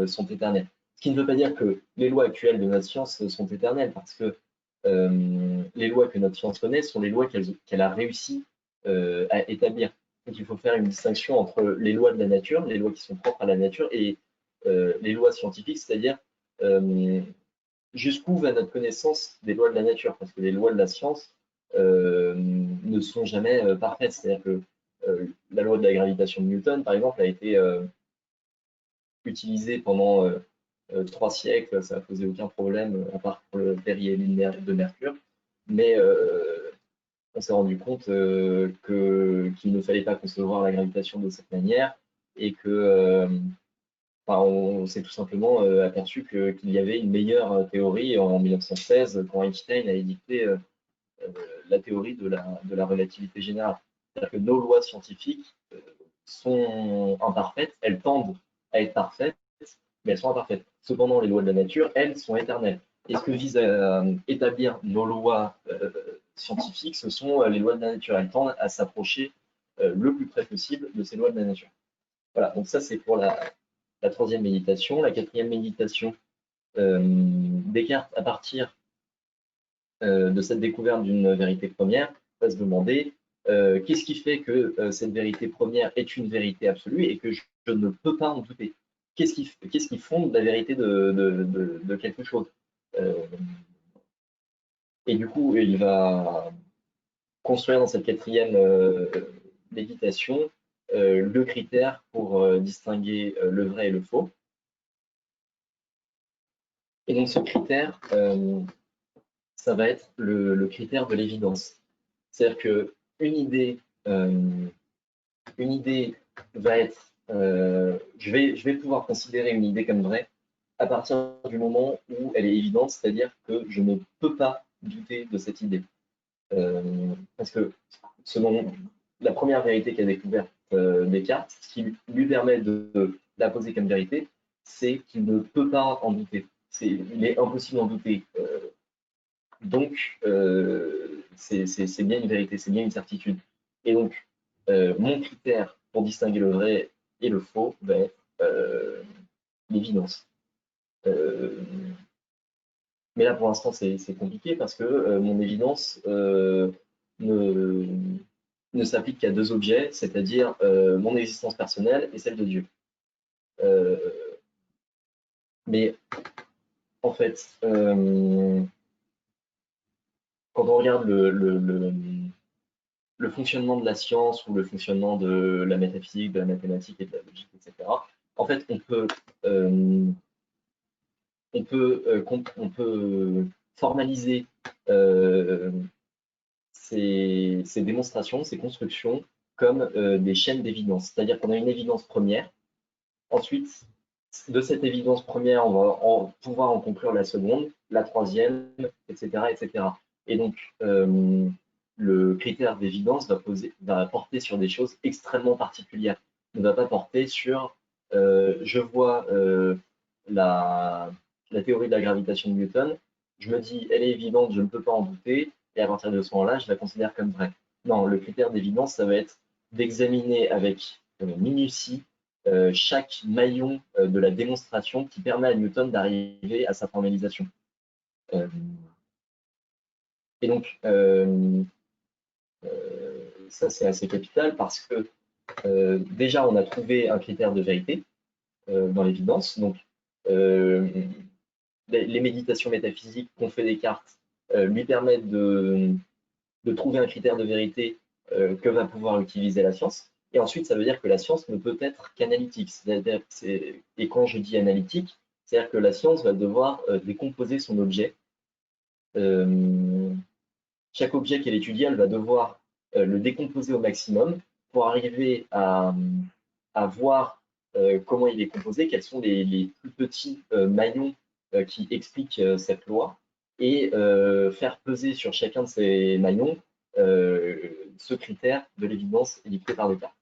sont éternelles. Ce qui ne veut pas dire que les lois actuelles de notre science sont éternelles, parce que les lois que notre science connaît sont les lois qu'elle a réussi à établir. Donc il faut faire une distinction entre les lois de la nature, les lois qui sont propres à la nature, et les lois scientifiques, c'est-à-dire jusqu'où va notre connaissance des lois de la nature, parce que les lois de la science ne sont jamais parfaites. C'est-à-dire que la loi de la gravitation de Newton, par exemple, a été utilisée pendant 3 siècles, ça n'a posé aucun problème, à part pour le périhélie de Mercure, mais on s'est rendu compte qu'il ne fallait pas concevoir la gravitation de cette manière, et que enfin, on s'est tout simplement aperçu qu'il y avait une meilleure théorie en 1916 quand Einstein a édicté la théorie de la relativité générale. C'est-à-dire que nos lois scientifiques sont imparfaites, elles tendent à être parfaites, mais elles sont imparfaites. Cependant, les lois de la nature, elles, sont éternelles. Et ce que vise à établir nos lois scientifiques, ce sont les lois de la nature. Elles tendent à s'approcher le plus près possible de ces lois de la nature. Voilà, donc ça c'est pour la troisième méditation. La quatrième méditation, Descartes, à partir de cette découverte d'une vérité première, va se demander qu'est-ce qui fait que cette vérité première est une vérité absolue et que je ne peux pas en douter. Qu'est-ce qui fonde la vérité de quelque chose? Et du coup, il va construire dans cette quatrième méditation le critère pour distinguer le vrai et le faux. Et donc ce critère, ça va être le critère de l'évidence. C'est-à-dire qu'une idée va être, je vais pouvoir considérer une idée comme vraie à partir du moment où elle est évidente, c'est-à-dire que je ne peux pas douter de cette idée. Parce que selon la première vérité qu'a découverte Descartes, ce qui lui permet de la poser comme vérité, c'est qu'il ne peut pas en douter. Il est impossible d'en douter. Donc, c'est bien une vérité, c'est bien une certitude. Et donc, mon critère pour distinguer le vrai et le faux va être l'évidence. Mais là, pour l'instant, c'est compliqué parce que mon évidence ne s'applique qu'à deux objets, c'est-à-dire mon existence personnelle et celle de Dieu. Mais en fait, quand on regarde le fonctionnement de la science ou le fonctionnement de la métaphysique, de la mathématique et de la logique, etc., en fait, on peut formaliser ces démonstrations, ces constructions, comme des chaînes d'évidence. C'est-à-dire qu'on a une évidence première. Ensuite, de cette évidence première, on va pouvoir en conclure la seconde, la troisième, etc. etc. Et donc, le critère d'évidence va porter sur des choses extrêmement particulières. Il ne va pas porter sur je vois la théorie de la gravitation de Newton, je me dis elle est évidente, je ne peux pas en douter, et à partir de ce moment-là, je la considère comme vraie. Non, le critère d'évidence, ça va être d'examiner avec minutie chaque maillon de la démonstration qui permet à Newton d'arriver à sa formalisation. Et donc, ça c'est assez capital parce que déjà on a trouvé un critère de vérité dans l'évidence. Donc, les méditations métaphysiques qu'ont fait Descartes lui permettent de trouver un critère de vérité que va pouvoir utiliser la science. Et ensuite, ça veut dire que la science ne peut être qu'analytique. Et quand je dis analytique, c'est-à-dire que la science va devoir décomposer son objet. Chaque objet qu'elle étudie, elle va devoir le décomposer au maximum pour arriver à voir comment il est composé, quels sont les plus petits maillons qui expliquent cette loi, et faire peser sur chacun de ces maillons ce critère de l'évidence dicté par Descartes.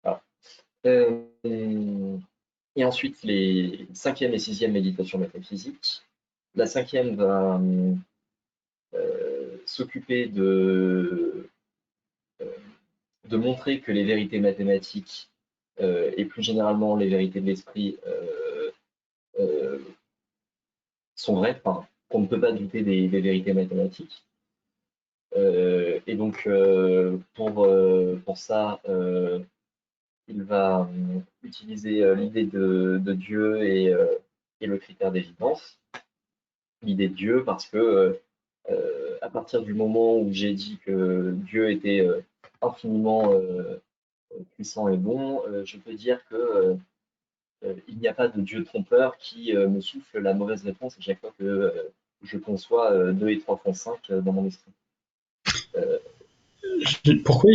Voilà. Et ensuite, les cinquième et sixième méditations métaphysiques. La cinquième va s'occuper de montrer que les vérités mathématiques et plus généralement les vérités de l'esprit sont vraies, enfin, qu'on ne peut pas douter des vérités mathématiques. Et donc, pour ça, il va utiliser l'idée de Dieu et le critère d'évidence. L'idée de Dieu parce que à partir du moment où j'ai dit que Dieu était infiniment puissant et bon, je peux dire que il n'y a pas de Dieu trompeur qui me souffle la mauvaise réponse à chaque fois que je conçois 2 et 3 fois 5 dans mon esprit. Pourquoi,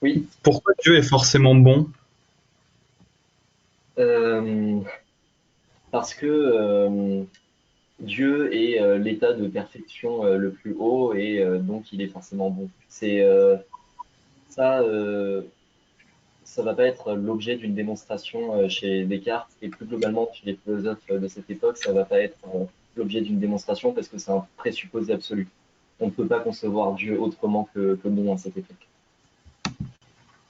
Oui, pourquoi Dieu est forcément bon? parce que Dieu est l'état de perfection le plus haut et donc il est forcément bon. C'est ça, ça va pas être l'objet d'une démonstration chez Descartes et plus globalement chez les philosophes de cette époque, ça va pas être l'objet d'une démonstration parce que c'est un présupposé absolu. On ne peut pas concevoir Dieu autrement que bon à cette époque.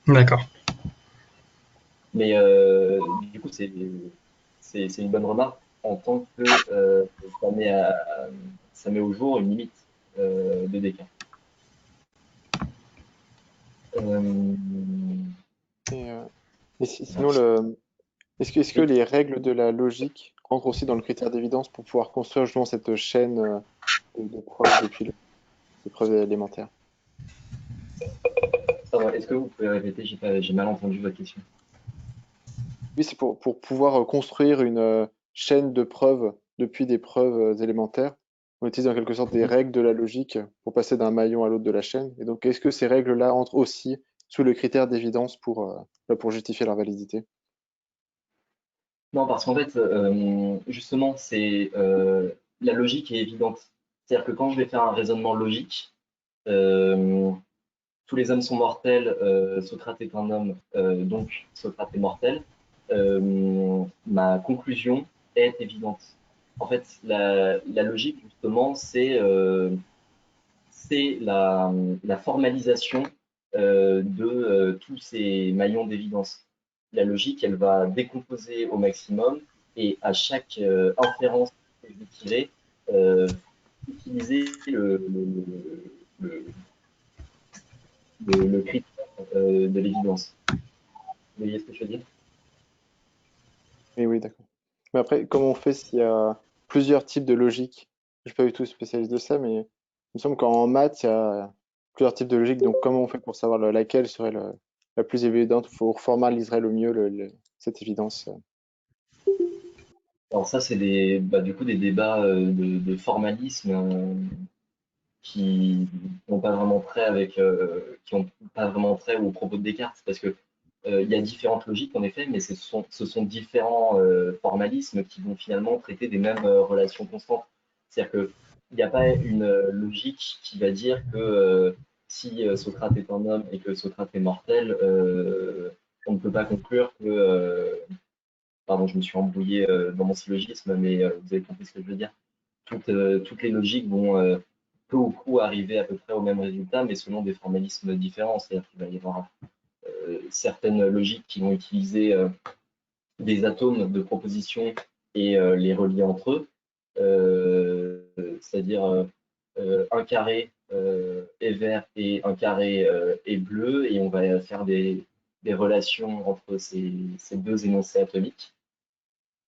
D'accord. Mais du coup, c'est une bonne remarque en tant que ça met au jour une limite de Descartes. Sinon, est-ce que les règles de la logique rentrent aussi dans le critère d'évidence pour pouvoir construire justement cette chaîne de preuves depuis les preuves élémentaires? Est-ce que vous pouvez répéter? J'ai mal entendu votre question. Oui, c'est pour pouvoir construire une chaîne de preuves depuis des preuves élémentaires. On utilise en quelque sorte des règles de la logique pour passer d'un maillon à l'autre de la chaîne. Et donc, est-ce que ces règles-là entrent aussi sous le critère d'évidence pour justifier leur validité? Non, parce qu'en fait, justement, la logique est évidente. C'est-à-dire que quand je vais faire un raisonnement logique, euh, tous les hommes sont mortels, Socrate est un homme, donc Socrate est mortel. Ma conclusion est évidente. En fait, la logique, justement, c'est la formalisation de tous ces maillons d'évidence. La logique, elle va décomposer au maximum et à chaque inférence que je vais tirer, euh, utiliser le, le critère de l'évidence. Vous voyez ce que je veux dire? Oui, oui, d'accord. Mais après, comment on fait s'il y a plusieurs types de logique? Je ne suis pas du tout spécialiste de ça, mais il me semble qu'en maths, il y a plusieurs types de logique. Donc, comment on fait pour savoir laquelle serait la plus évidente? Faut formaliserait le mieux cette évidence. Alors ça, c'est du coup des débats de formalisme qui n'ont pas vraiment trait qui ont pas vraiment trait aux propos de Descartes, parce que il y a différentes logiques en effet, mais ce sont différents formalismes qui vont finalement traiter des mêmes relations constantes. C'est-à-dire que il n'y a pas une logique qui va dire que si Socrate est un homme et que Socrate est mortel, on ne peut pas conclure que pardon, je me suis embrouillé dans mon syllogisme, mais vous avez compris ce que je veux dire. Toutes les logiques vont peu ou prou arriver à peu près au même résultat, mais selon des formalismes différents. C'est-à-dire qu'il va y avoir certaines logiques qui vont utiliser des atomes de proposition et les relier entre eux. C'est-à-dire un carré est vert et un carré est bleu, et on va faire des relations entre ces deux énoncés atomiques.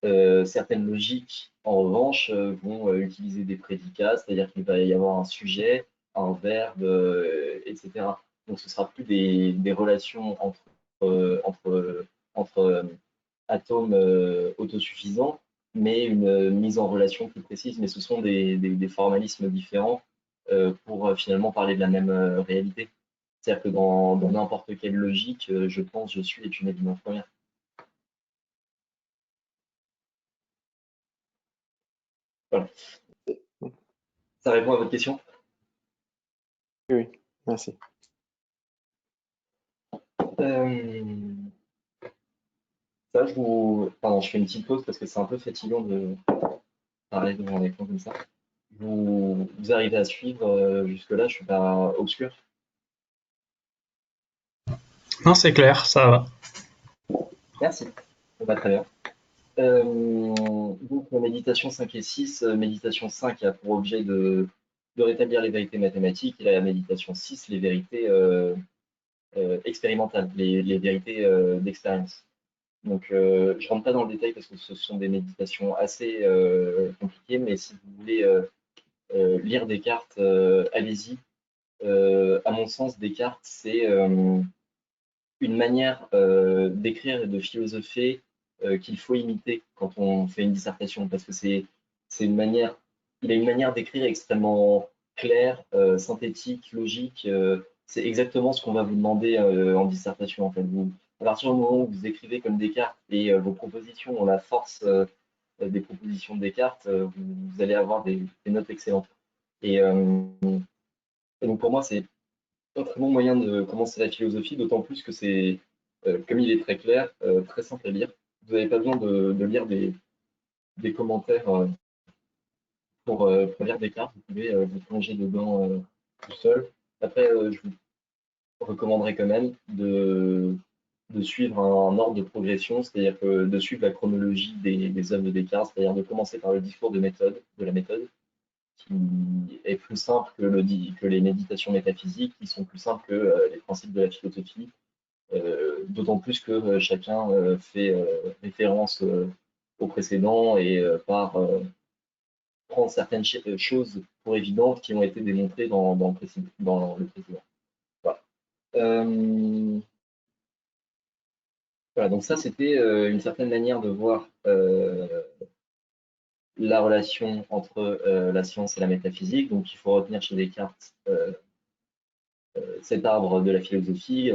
Certaines logiques, en revanche, vont utiliser des prédicats, c'est-à-dire qu'il va y avoir un sujet, un verbe, etc. Donc ce sera plus des relations entre atomes autosuffisants, mais une mise en relation plus précise. Mais ce sont des formalismes différents pour finalement parler de la même réalité. C'est-à-dire que dans n'importe quelle logique, je pense, je suis est une évidence première. Voilà. Ça répond à votre question? Oui, merci. Euh, Ça, pardon, je fais une petite pause parce que c'est un peu fatigant de parler devant un écran comme ça. Vous arrivez à suivre jusque-là, je suis pas obscur. Non, c'est clair, ça va. Merci. Ça va très bien. Donc, méditation 5 et 6, méditation 5 a pour objet de rétablir les vérités mathématiques et la méditation 6, les vérités expérimentales, les vérités d'expérience. Donc, je rentre pas dans le détail parce que ce sont des méditations assez compliquées, mais si vous voulez lire Descartes, allez-y. À mon sens, Descartes, c'est une manière d'écrire et de philosopher qu'il faut imiter quand on fait une dissertation, parce que c'est une manière, il a une manière d'écrire extrêmement claire, synthétique, logique. C'est exactement ce qu'on va vous demander en dissertation, en fait. À partir du moment où vous écrivez comme Descartes et vos propositions ont la force des propositions de Descartes, vous allez avoir des notes excellentes. Et, euh, et donc pour moi, c'est un très bon moyen de commencer la philosophie, d'autant plus que c'est, comme il est très clair, très simple à lire. Vous n'avez pas besoin de lire des commentaires pour lire Descartes, vous pouvez vous plonger dedans tout seul. Après, je vous recommanderais quand même de suivre un ordre de progression, c'est-à-dire que de suivre la chronologie des œuvres de Descartes, c'est-à-dire de commencer par le discours de la méthode, qui est plus simple que les méditations métaphysiques, qui sont plus simples que les principes de la philosophie, d'autant plus que chacun fait référence au précédent et prend certaines choses pour évidentes qui ont été démontrées dans le précédent. Voilà. Voilà, donc ça, c'était une certaine manière de voir la relation entre la science et la métaphysique. Donc, il faut retenir chez Descartes cet arbre de la philosophie,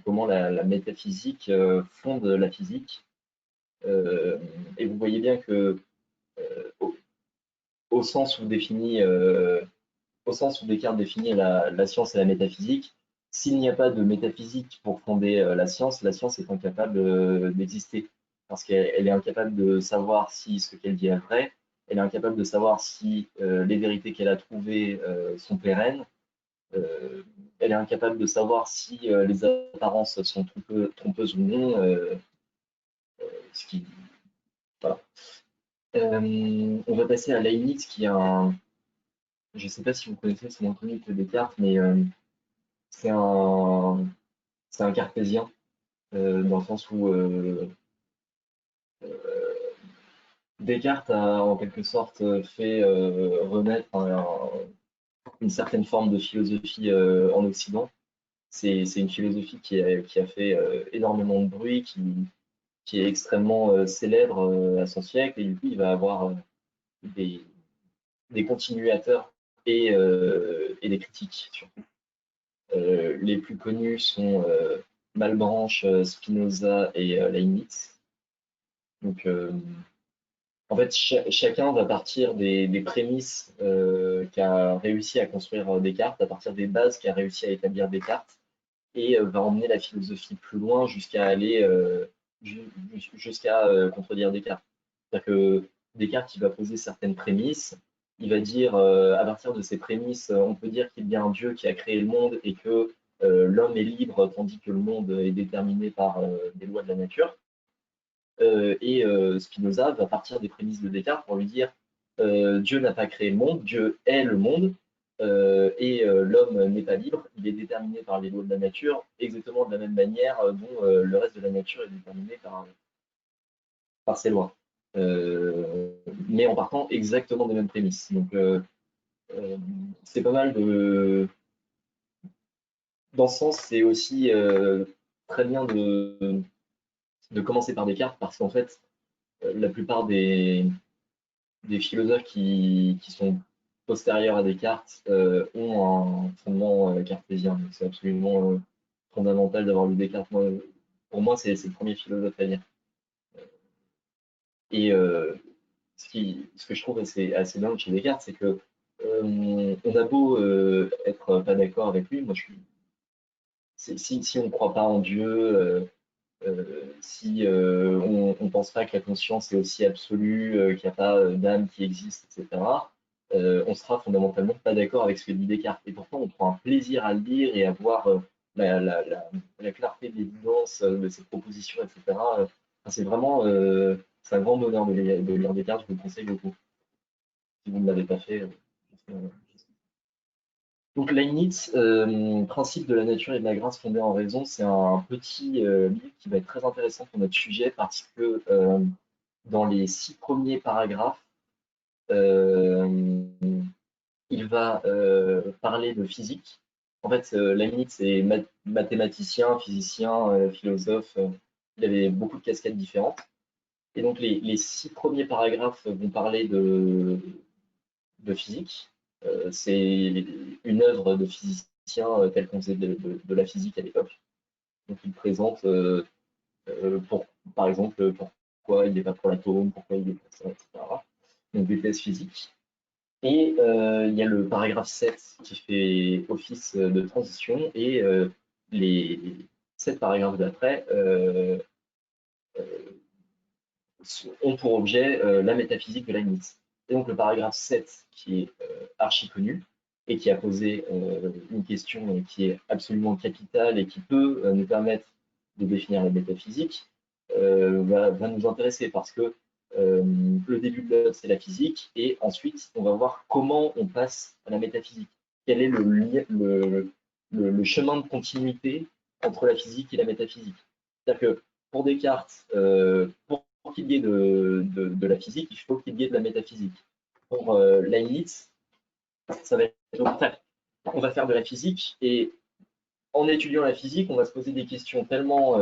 comment la métaphysique fonde la physique. Et vous voyez bien que au, au sens où au sens où Descartes définit la science et la métaphysique, s'il n'y a pas de métaphysique pour fonder la science est incapable d'exister, parce qu'elle est incapable de savoir si ce qu'elle dit est vrai, elle est incapable de savoir si les vérités qu'elle a trouvées sont pérennes, euh, elle est incapable de savoir si les apparences sont trompeuses ou non, ce qui, voilà. On va passer à Leibniz, qui est je ne sais pas si vous connaissez, c'est moins connu que Descartes, mais c'est un, c'est un cartésien, dans le sens où Descartes a en quelque sorte fait renaître une certaine forme de philosophie en Occident. C'est une philosophie qui a fait énormément de bruit, qui est extrêmement célèbre à son siècle, et du coup, il va avoir des, des continuateurs et des critiques, surtout. Les plus connus sont Malebranche, Spinoza et Leibniz. Donc, en fait, chacun va partir des prémices qu'a réussi à construire Descartes, à partir des bases qu'a réussi à établir Descartes, et va emmener la philosophie plus loin jusqu'à aller jusqu'à contredire Descartes. C'est-à-dire que Descartes, il va poser certaines prémices, il va dire, à partir de ces prémices, on peut dire qu'il y a un Dieu qui a créé le monde et que l'homme est libre, tandis que le monde est déterminé par des lois de la nature. Et Spinoza va partir des prémices de Descartes pour lui dire Dieu n'a pas créé le monde, Dieu est le monde, et l'homme n'est pas libre, il est déterminé par les lois de la nature, exactement de la même manière dont le reste de la nature est déterminé par ses lois. Mais en partant exactement des mêmes prémices. Donc euh, c'est pas mal dans ce sens, c'est aussi très bien de commencer par Descartes parce qu'en fait, la plupart des philosophes qui sont postérieurs à Descartes ont un fondement cartésien. C'est absolument fondamental d'avoir lu Descartes. Pour moi, c'est le premier philosophe à lire. Et ce que je trouve assez dingue chez Descartes, c'est que on a beau être pas d'accord avec lui, moi si on ne croit pas en Dieu, si on ne pense pas que la conscience est aussi absolue, qu'il n'y a pas d'âme qui existe, etc., on sera fondamentalement pas d'accord avec ce que dit Descartes. Et pourtant, on prend un plaisir à le lire et à voir la clarté de l'évidence de ses propositions, etc. Enfin, c'est vraiment c'est un grand bonheur de lire Descartes, je vous le conseille beaucoup. Si vous ne l'avez pas fait, donc Leibniz, Principe de la nature et de la grâce fondée en raison, c'est un petit livre qui va être très intéressant pour notre sujet parce que dans les 6 premiers paragraphes, il va parler de physique. En fait, Leibniz est mathématicien, physicien, philosophe. Il avait beaucoup de casquettes différentes. Et donc les 6 premiers paragraphes vont parler de physique. C'est une œuvre de physicien telle qu'on faisait de la physique à l'époque. Donc il présente, par exemple, pourquoi il n'est pas pour l'atome, pourquoi il est pour ça, etc. Donc des thèses physiques. Et il y a le paragraphe 7 qui fait office de transition et les 7 paragraphes d'après ont pour objet la métaphysique de Leibniz. Et donc le paragraphe 7, qui est archi connu, et qui a posé une question qui est absolument capitale et qui peut nous permettre de définir la métaphysique, va nous intéresser parce que le début de l'œuvre, c'est la physique, et ensuite, on va voir comment on passe à la métaphysique. Quel est le chemin de continuité entre la physique et la métaphysique. C'est-à-dire que pour Descartes, pour qu'il y ait de la physique, il faut qu'il y ait de la métaphysique. Pour Leibniz, ça va être au contraire. On va faire de la physique et en étudiant la physique, on va se poser des questions tellement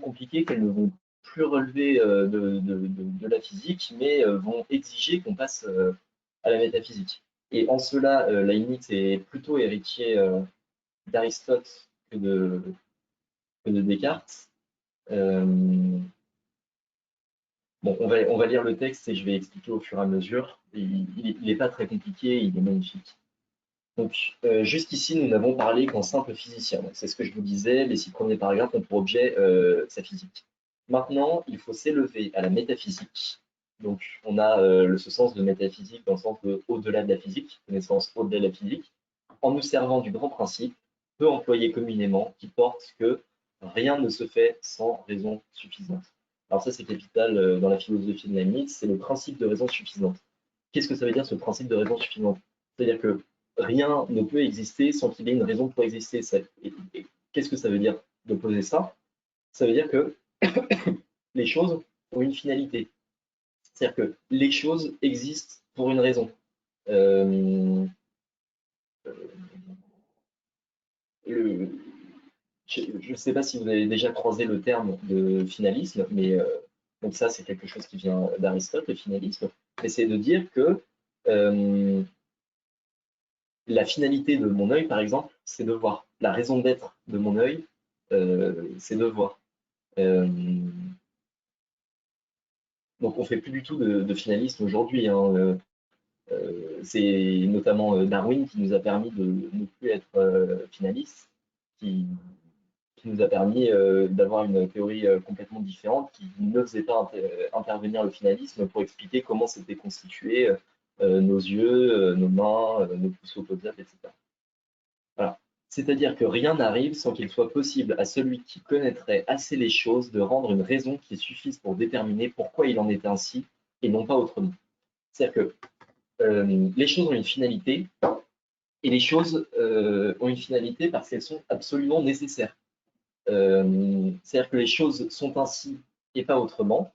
compliquées qu'elles ne vont plus relever de la physique, mais vont exiger qu'on passe à la métaphysique. Et en cela, Leibniz est plutôt héritier d'Aristote que de Descartes. Bon, on va lire le texte et je vais expliquer au fur et à mesure. Il n'est pas très compliqué, il est magnifique. Donc, jusqu'ici, nous n'avons parlé qu'en simple physicien. C'est ce que je vous disais, les 6 premiers paragraphes ont pour objet sa physique. Maintenant, il faut s'élever à la métaphysique. Donc, on a ce sens de métaphysique dans le sens de au-delà de la physique, connaissance au-delà de la physique, en nous servant du grand principe, peu employé communément, qui porte que rien ne se fait sans raison suffisante. Alors ça, c'est capital dans la philosophie de Leibniz, c'est le principe de raison suffisante. Qu'est-ce que ça veut dire, ce principe de raison suffisante? C'est-à-dire que rien ne peut exister sans qu'il y ait une raison pour exister. Et qu'est-ce que ça veut dire de poser ça? Ça veut dire que les choses ont une finalité. C'est-à-dire que les choses existent pour une raison. Je ne sais pas si vous avez déjà croisé le terme de finalisme, mais donc ça, c'est quelque chose qui vient d'Aristote, le finalisme. Mais c'est de dire que la finalité de mon œil, par exemple, c'est de voir. La raison d'être de mon œil, c'est de voir. Donc on ne fait plus du tout de finalisme aujourd'hui. Hein. C'est notamment Darwin qui nous a permis de ne plus être finaliste, qui nous a permis d'avoir une théorie complètement différente qui ne faisait pas intervenir le finalisme pour expliquer comment s'étaient constitués nos yeux, nos mains, nos pouces opposables, etc. Voilà. C'est-à-dire que rien n'arrive sans qu'il soit possible à celui qui connaîtrait assez les choses de rendre une raison qui suffise pour déterminer pourquoi il en est ainsi et non pas autrement. C'est-à-dire que les choses ont une finalité et les choses ont une finalité parce qu'elles sont absolument nécessaires. C'est-à-dire que les choses sont ainsi et pas autrement.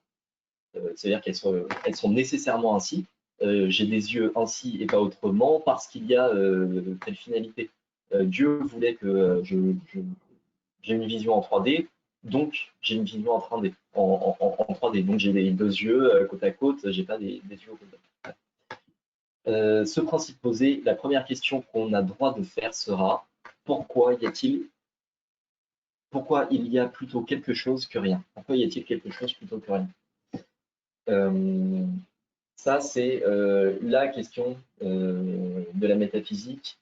C'est-à-dire qu'elles sont nécessairement ainsi. J'ai des yeux ainsi et pas autrement parce qu'il y a telle finalité. Dieu voulait que j'ai une vision en 3D, donc j'ai une vision en 3D. En 3D. Donc j'ai les 2 yeux côte à côte, j'ai pas des yeux au côte à côte. Ce principe posé, la première question qu'on a droit de faire sera pourquoi il y a plutôt quelque chose que rien? Pourquoi y a-t-il quelque chose plutôt que rien? Ça, c'est la question de la métaphysique,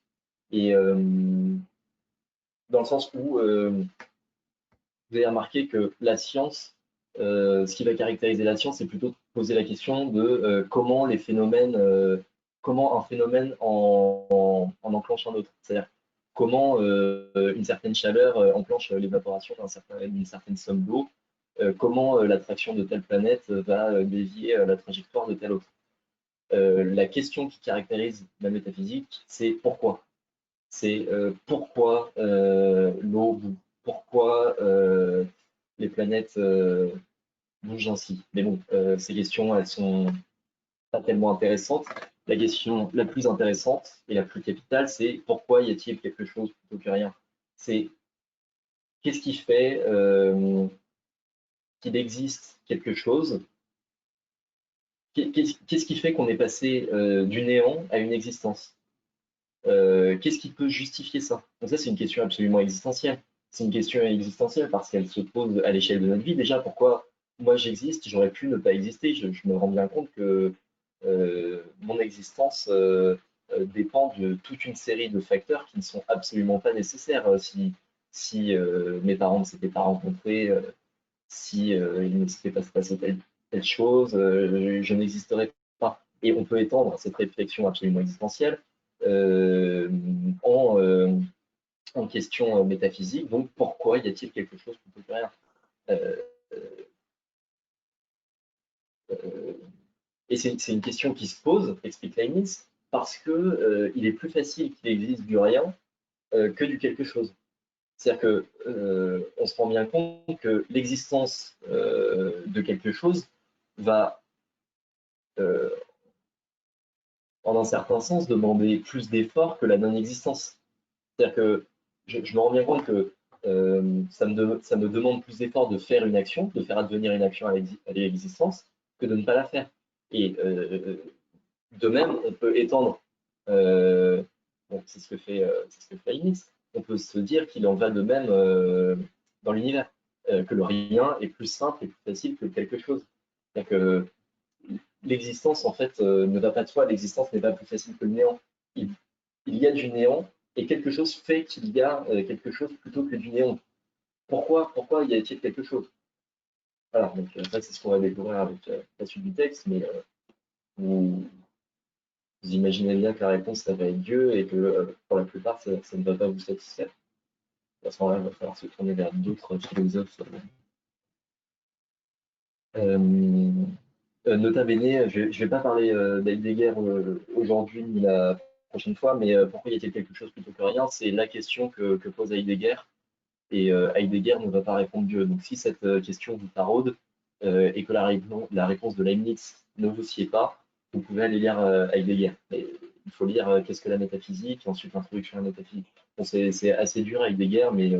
et dans le sens où vous avez remarqué que la science, ce qui va caractériser la science, c'est plutôt de poser la question de comment les phénomènes, comment un phénomène en enclenche un autre. C'est-à-dire comment une certaine chaleur enclenche l'évaporation d'une certaine somme d'eau, comment l'attraction de telle planète va dévier la trajectoire de telle autre. La question qui caractérise la métaphysique, c'est pourquoi. C'est pourquoi l'eau bout, pourquoi les planètes bougent ainsi. Mais bon, ces questions, elles sont pas tellement intéressantes. La question la plus intéressante et la plus capitale, c'est pourquoi y a-t-il quelque chose plutôt que rien? C'est qu'est-ce qui fait qu'il existe quelque chose? Qu'est-ce qui fait qu'on est passé du néant à une existence? Qu'est-ce qui peut justifier ça? Donc ça, c'est une question absolument existentielle. C'est une question existentielle parce qu'elle se pose à l'échelle de notre vie. Déjà, pourquoi moi j'existe, j'aurais pu ne pas exister. Je me rends bien compte que mon existence dépend de toute une série de facteurs qui ne sont absolument pas nécessaires. Si mes parents ne s'étaient pas rencontrés, si il ne s'était pas passé telle chose, je n'existerais pas. Et on peut étendre cette réflexion absolument existentielle euh, en, euh, en question métaphysique. Donc, pourquoi y a-t-il quelque chose plutôt que rien? Euh, euh, et c'est une question qui se pose, explique Leibniz, parce que il est plus facile qu'il existe du rien que du quelque chose. C'est-à-dire que on se rend bien compte que l'existence de quelque chose va, euh, en un certain sens, demander plus d'efforts que la non-existence. C'est-à-dire que je me rends bien compte que ça me demande plus d'efforts de faire une action, de faire advenir une action à l'existence, que de ne pas la faire. Et de même, on peut étendre, bon, c'est ce que fait Leibniz, on peut se dire qu'il en va de même dans l'univers, que le rien est plus simple et plus facile que quelque chose. C'est-à-dire que l'existence, en fait, ne va pas de soi, l'existence n'est pas plus facile que le néant. Il, il y a du néant, et quelque chose fait qu'il y a quelque chose plutôt que du néant. Pourquoi y a-t-il quelque chose? Voilà, donc ça, c'est ce qu'on va découvrir avec la suite du texte, mais vous, vous imaginez bien que la réponse, ça va être Dieu, et que pour la plupart, ça ne va pas vous satisfaire. À ce moment-là, il va falloir se tourner vers d'autres philosophes. Nota bene, je ne vais pas parler d'Heidegger aujourd'hui ni la prochaine fois, mais pourquoi y a-t-il quelque chose plutôt que rien? C'est la question que pose Heidegger, et Heidegger ne va pas répondre Dieu. Donc si cette question vous taraude et que la réponse de Leibniz ne vous sied pas, vous pouvez aller lire Heidegger. Mais il faut lire Qu'est-ce que la métaphysique, et ensuite Introduction à la métaphysique. Bon, c'est assez dur Heidegger, mais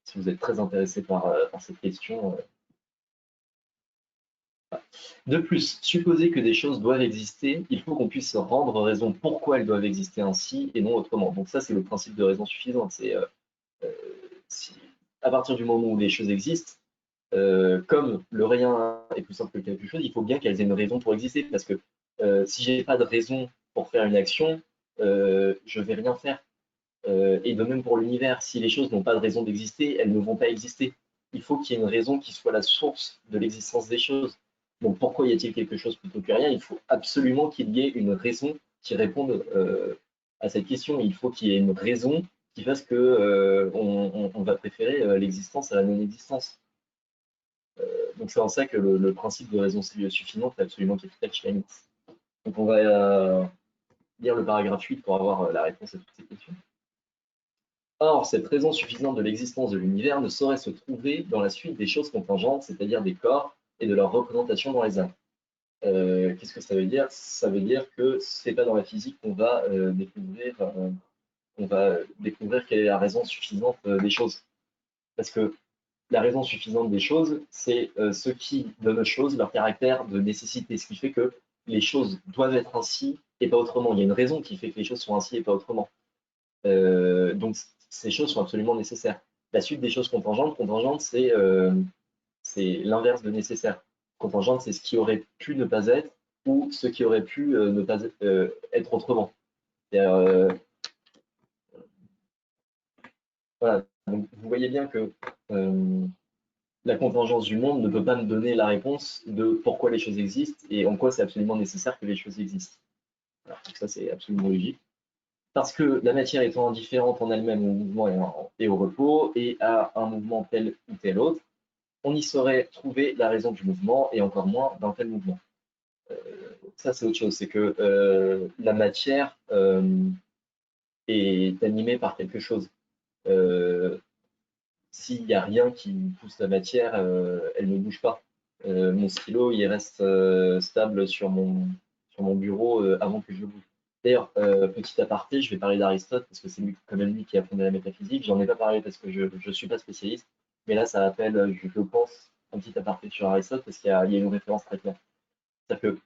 si vous êtes très intéressé par cette question. De plus, supposer que des choses doivent exister, il faut qu'on puisse rendre raison pourquoi elles doivent exister ainsi et non autrement. Donc ça, c'est le principe de raison suffisante. C'est euh, si, à partir du moment où les choses existent, comme le rien est plus simple que quelque chose, il faut bien qu'elles aient une raison pour exister. Parce que si j'ai pas de raison pour faire une action, je vais rien faire. Et de même pour l'univers, si les choses n'ont pas de raison d'exister, elles ne vont pas exister. Il faut qu'il y ait une raison qui soit la source de l'existence des choses. Donc pourquoi y a-t-il quelque chose plutôt que rien? Il faut absolument qu'il y ait une raison qui réponde à cette question. Il faut qu'il y ait une raison qui fasse que on va préférer l'existence à la non-existence. Donc c'est en ça que le principe de raison suffisante est absolument capital chez Leibniz. Donc on va lire le paragraphe 8 pour avoir la réponse à toutes ces questions. Or, cette raison suffisante de l'existence de l'univers ne saurait se trouver dans la suite des choses contingentes, c'est-à-dire des corps et de leur représentation dans les âmes. Qu'est-ce que ça veut dire? Ça veut dire que c'est pas dans la physique qu'on va découvrir quelle est la raison suffisante des choses. Parce que la raison suffisante des choses, c'est ce qui donne aux choses leur caractère de nécessité, ce qui fait que les choses doivent être ainsi et pas autrement. Il y a une raison qui fait que les choses sont ainsi et pas autrement. Donc ces choses sont absolument nécessaires. La suite des choses contingentes, c'est l'inverse de nécessaire. contingente, c'est ce qui aurait pu ne pas être ou ce qui aurait pu ne pas être autrement. Voilà. Donc, vous voyez bien que la contingence du monde ne peut pas me donner la réponse de pourquoi les choses existent et en quoi c'est absolument nécessaire que les choses existent. Alors, donc ça, c'est absolument logique. Parce que la matière étant indifférente en elle-même au mouvement et au repos, et à un mouvement tel ou tel autre, on y saurait trouver la raison du mouvement et encore moins d'un tel mouvement. Ça, c'est autre chose, c'est que la matière est animée par quelque chose. S'il n'y a rien qui pousse la matière, elle ne bouge pas. Mon stylo, il reste stable sur mon bureau avant que je bouge. D'ailleurs, petit aparté, je vais parler d'Aristote parce que c'est quand même lui qui a fondé la métaphysique. J'en ai pas parlé parce que je ne suis pas spécialiste, mais là, ça appelle, je pense, un petit aparté sur Aristote parce qu'il y a une référence très claire. C'est-à-dire que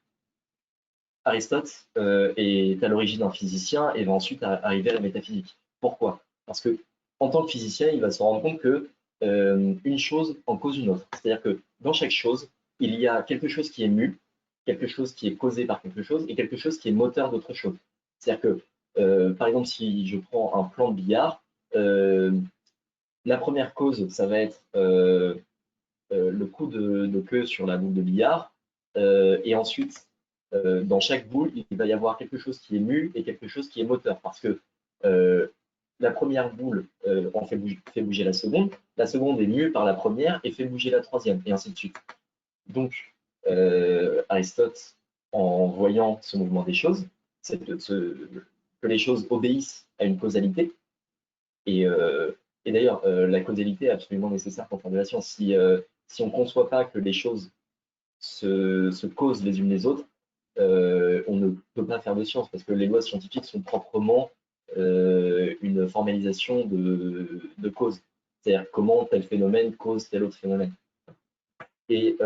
Aristote est à l'origine un physicien et va ensuite arriver à la métaphysique. Pourquoi? Parce que en tant que physicien, il va se rendre compte que une chose en cause une autre. C'est-à-dire que dans chaque chose, il y a quelque chose qui est mu, quelque chose qui est causé par quelque chose et quelque chose qui est moteur d'autre chose. C'est-à-dire que, par exemple, si je prends un plan de billard, la première cause, ça va être le coup de queue sur la boule de billard. Et ensuite, dans chaque boule, il va y avoir quelque chose qui est mu et quelque chose qui est moteur. Parce que la première boule en fait bouger la seconde est mue par la première et fait bouger la troisième, et ainsi de suite. Donc, Aristote, en voyant ce mouvement des choses, c'est que les choses obéissent à une causalité. Et d'ailleurs, la causalité est absolument nécessaire pour faire de la science. Si on ne conçoit pas que les choses se causent les unes les autres, on ne peut pas faire de science parce que les lois scientifiques sont proprement une formalisation de cause. C'est-à-dire comment tel phénomène cause tel autre phénomène. Et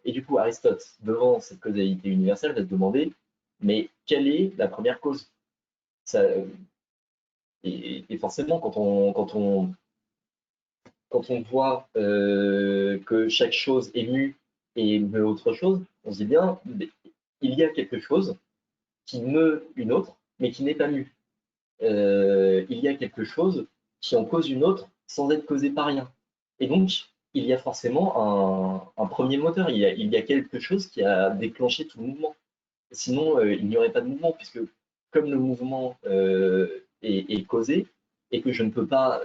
du coup, Aristote, devant cette causalité universelle, va se demander, mais quelle est la première cause? Ça, et forcément, quand on voit que chaque chose est mue et meut autre chose, on se dit bien, il y a quelque chose qui meut une autre, mais qui n'est pas mue. Il y a quelque chose qui en cause une autre sans être causé par rien. Et donc, il y a forcément un premier moteur, il y a quelque chose qui a déclenché tout le mouvement. Sinon, il n'y aurait pas de mouvement, puisque comme le mouvement est causé, et que je ne peux pas...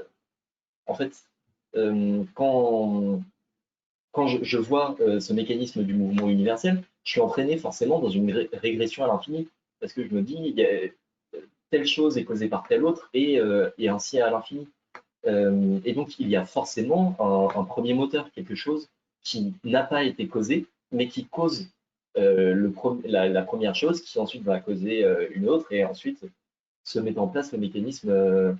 En fait, quand je vois ce mécanisme du mouvement universel, je suis entraîné forcément dans une régression à l'infini, parce que je me dis, telle chose est causée par telle autre, et ainsi à l'infini. Et donc, il y a forcément un premier moteur, quelque chose qui n'a pas été causé, mais qui cause la première chose, qui ensuite va causer une autre, et ensuite se met en place le mécanisme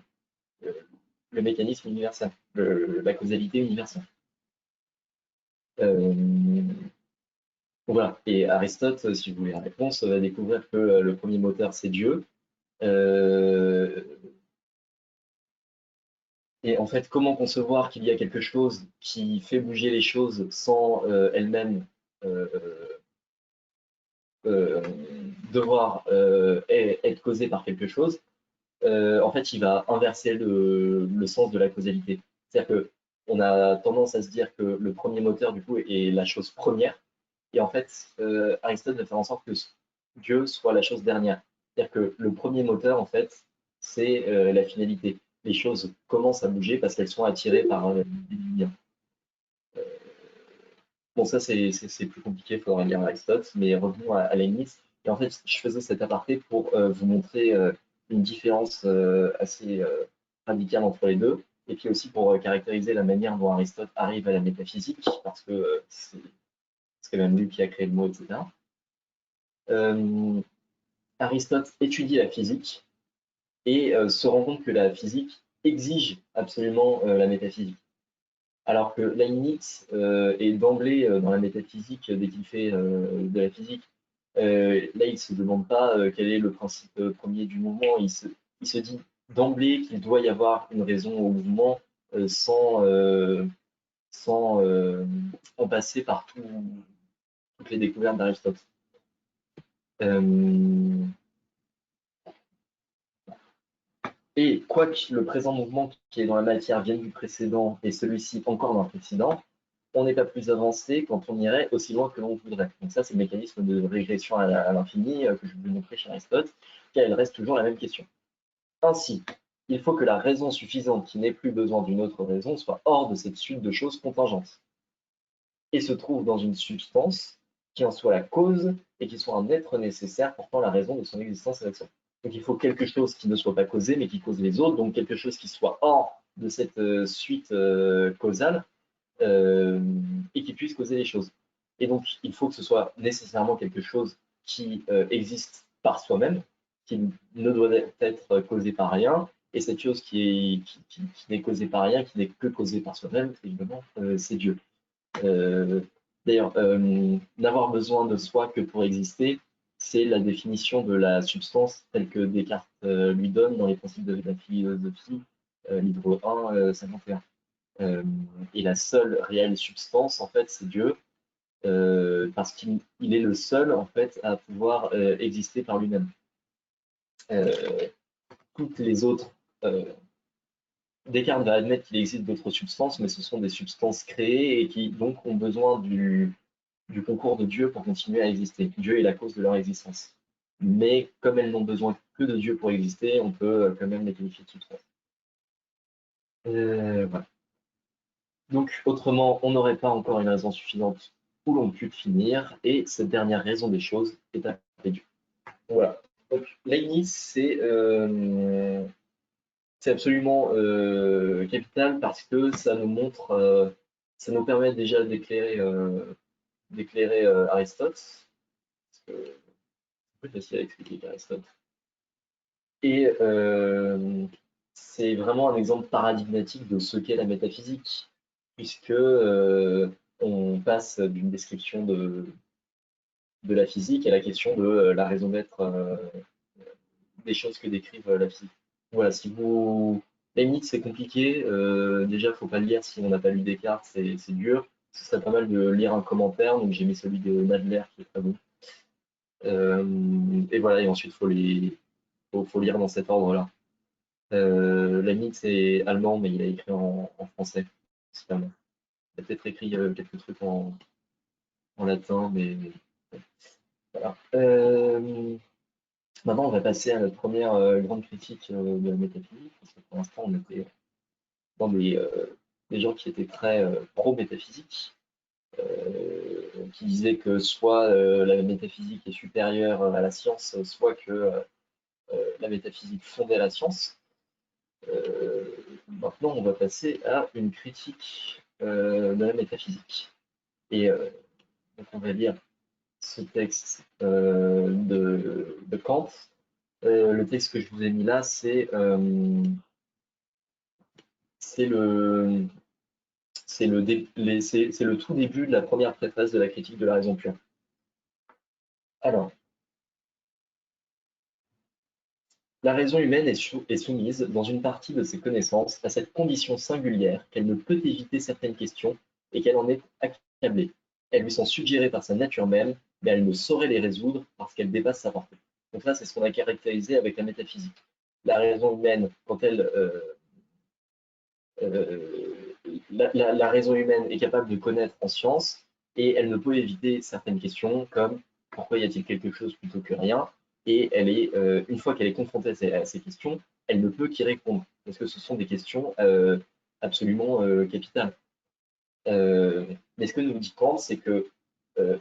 universel, la causalité universelle. Voilà. Et Aristote, si vous voulez la réponse, va découvrir que le premier moteur, c'est Dieu. Et en fait, comment concevoir qu'il y a quelque chose qui fait bouger les choses sans elle-même devoir être causée par quelque chose? En fait, il va inverser le sens de la causalité. C'est-à-dire qu'on a tendance à se dire que le premier moteur, du coup, est la chose première. Et en fait, Aristote va faire en sorte que Dieu soit la chose dernière. C'est-à-dire que le premier moteur, en fait, c'est la finalité. Les choses commencent à bouger parce qu'elles sont attirées par des lumières. Bon, ça, c'est plus compliqué, il faudra lire Aristote, mais revenons à Leibniz. Et en fait, je faisais cet aparté pour vous montrer une différence assez radicale entre les deux, et puis aussi pour caractériser la manière dont Aristote arrive à la métaphysique, parce que c'est quand même lui qui a créé le mot, etc. Aristote étudie la physique et se rend compte que la physique exige absolument la métaphysique. Alors que Leibniz est d'emblée dans la métaphysique dès qu'il fait de la physique. Là, il ne se demande pas quel est le principe premier du mouvement. Il se dit d'emblée qu'il doit y avoir une raison au mouvement sans en passer par toutes les découvertes d'Aristote. Euh, Et quoique le présent mouvement qui est dans la matière vienne du précédent et celui-ci encore d'un précédent, on n'est pas plus avancé quand on irait aussi loin que l'on voudrait. Donc ça, c'est le mécanisme de régression à l'infini que je vous ai montré chez Aristote, car il reste toujours la même question. Ainsi, il faut que la raison suffisante qui n'ait plus besoin d'une autre raison soit hors de cette suite de choses contingentes et se trouve dans une substance qui en soit la cause et qui soit un être nécessaire portant la raison de son existence et d'action. Donc il faut quelque chose qui ne soit pas causé mais qui cause les autres, donc quelque chose qui soit hors de cette suite causale et qui puisse causer les choses. Et donc il faut que ce soit nécessairement quelque chose qui existe par soi-même, qui ne doit être causé par rien, et cette chose qui n'est causée par rien, qui n'est que causée par soi-même, évidemment, c'est Dieu. D'ailleurs, n'avoir besoin de soi que pour exister, c'est la définition de la substance telle que Descartes lui donne dans les principes de la philosophie, livre 1, 51. Et la seule réelle substance, en fait, c'est Dieu, parce qu'il est le seul, en fait, à pouvoir exister par lui-même. Toutes les autres Descartes va admettre qu'il existe d'autres substances, mais ce sont des substances créées et qui donc ont besoin du concours de Dieu pour continuer à exister. Dieu est la cause de leur existence. Mais comme elles n'ont besoin que de Dieu pour exister, on peut quand même les qualifier de substances. Voilà. Donc, autrement, on n'aurait pas encore une raison suffisante où l'on peut finir, et cette dernière raison des choses est appelée Dieu. Voilà. Donc, Leibniz, c'est absolument capital parce que ça nous montre, ça nous permet déjà d'éclairer Aristote. Parce que c'est plus facile à expliquer qu'Aristote. Et c'est vraiment un exemple paradigmatique de ce qu'est la métaphysique, puisque on passe d'une description de la physique à la question de la raison d'être des choses que décrivent la physique. Voilà, si vous... Leibniz, c'est compliqué. Déjà, il ne faut pas le lire si on n'a pas lu Descartes, c'est dur. Ce serait pas mal de lire un commentaire, donc j'ai mis celui de Madler qui est très bon. Et voilà, et ensuite, il faut lire dans cet ordre-là. Leibniz est allemand, mais il a écrit en français. Il a peut-être écrit quelques trucs en latin, mais voilà. Maintenant, on va passer à notre première grande critique de la métaphysique, parce que pour l'instant, on était dans des gens qui étaient très pro-métaphysique, qui disaient que soit la métaphysique est supérieure à la science, soit que la métaphysique fondait la science. Maintenant, on va passer à une critique de la métaphysique. Et donc, on va lire ce texte de Kant. Le texte que je vous ai mis là, c'est le tout début de la première préface de la critique de la raison pure. Alors, la raison humaine est soumise, dans une partie de ses connaissances, à cette condition singulière qu'elle ne peut éviter certaines questions et qu'elle en est accablée. Elles lui sont suggérées par sa nature même, mais elle ne saurait les résoudre parce qu'elles dépassent sa portée. Donc là, c'est ce qu'on a caractérisé avec la métaphysique. La raison humaine, quand la raison humaine est capable de connaître en science et elle ne peut éviter certaines questions comme pourquoi y a-t-il quelque chose plutôt que rien, et elle est, une fois qu'elle est confrontée à ces questions, elle ne peut qu'y répondre parce que ce sont des questions absolument capitales. Mais ce que nous dit Kant, c'est que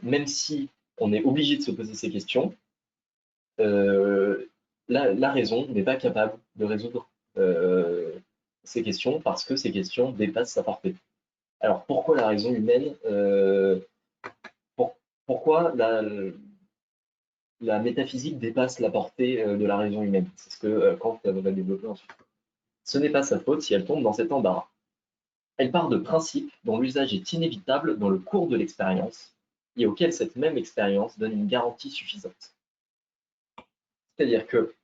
même si on est obligé de se poser ces questions, la raison n'est pas capable de résoudre ces questions parce que ces questions dépassent sa portée. Alors pourquoi la raison humaine, pourquoi la métaphysique dépasse la portée de la raison humaine? C'est ce que Kant va développer ensuite. Ce n'est pas sa faute si elle tombe dans cet embarras. Elle part de principes dont l'usage est inévitable dans le cours de l'expérience et auquel cette même expérience donne une garantie suffisante. C'est-à-dire que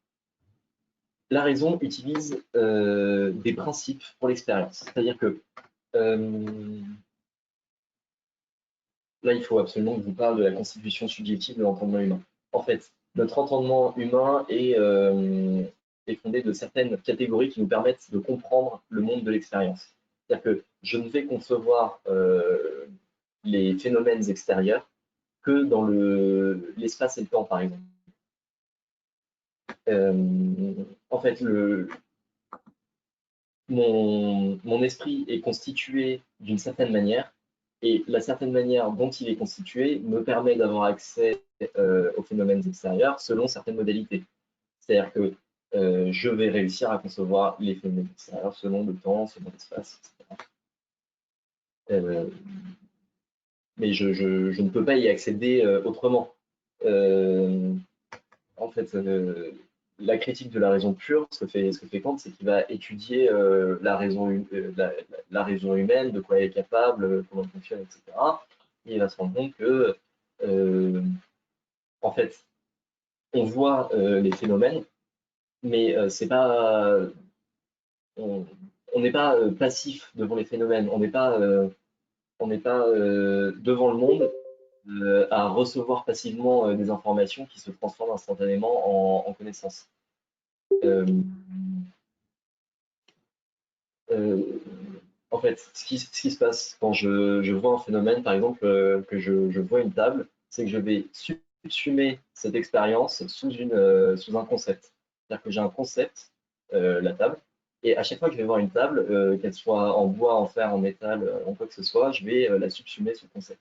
la raison utilise des principes pour l'expérience. C'est-à-dire que là, il faut absolument que je vous parle de la constitution subjective de l'entendement humain. En fait, notre entendement humain est fondé de certaines catégories qui nous permettent de comprendre le monde de l'expérience. C'est-à-dire que je ne vais concevoir les phénomènes extérieurs que dans l'espace et le temps, par exemple. En fait, mon esprit est constitué d'une certaine manière, et la certaine manière dont il est constitué me permet d'avoir accès aux phénomènes extérieurs selon certaines modalités. C'est-à-dire que je vais réussir à concevoir les phénomènes extérieurs selon le temps, selon l'espace, etc. Mais je ne peux pas y accéder autrement. En fait, la critique de la raison pure, ce que fait Kant, c'est qu'il va étudier la raison humaine, de quoi elle est capable, comment elle fonctionne, etc. Et il va se rendre compte que, en fait, on voit les phénomènes, mais c'est pas, on n'est pas passif devant les phénomènes, on n'est pas devant le monde à recevoir passivement des informations qui se transforment instantanément en connaissances. En fait, ce qui se passe quand je vois un phénomène, par exemple, que je vois une table, c'est que je vais subsumer cette expérience sous un concept. C'est-à-dire que j'ai un concept, la table, et à chaque fois que je vais voir une table, qu'elle soit en bois, en fer, en métal, en quoi que ce soit, je vais la subsumer sous concept.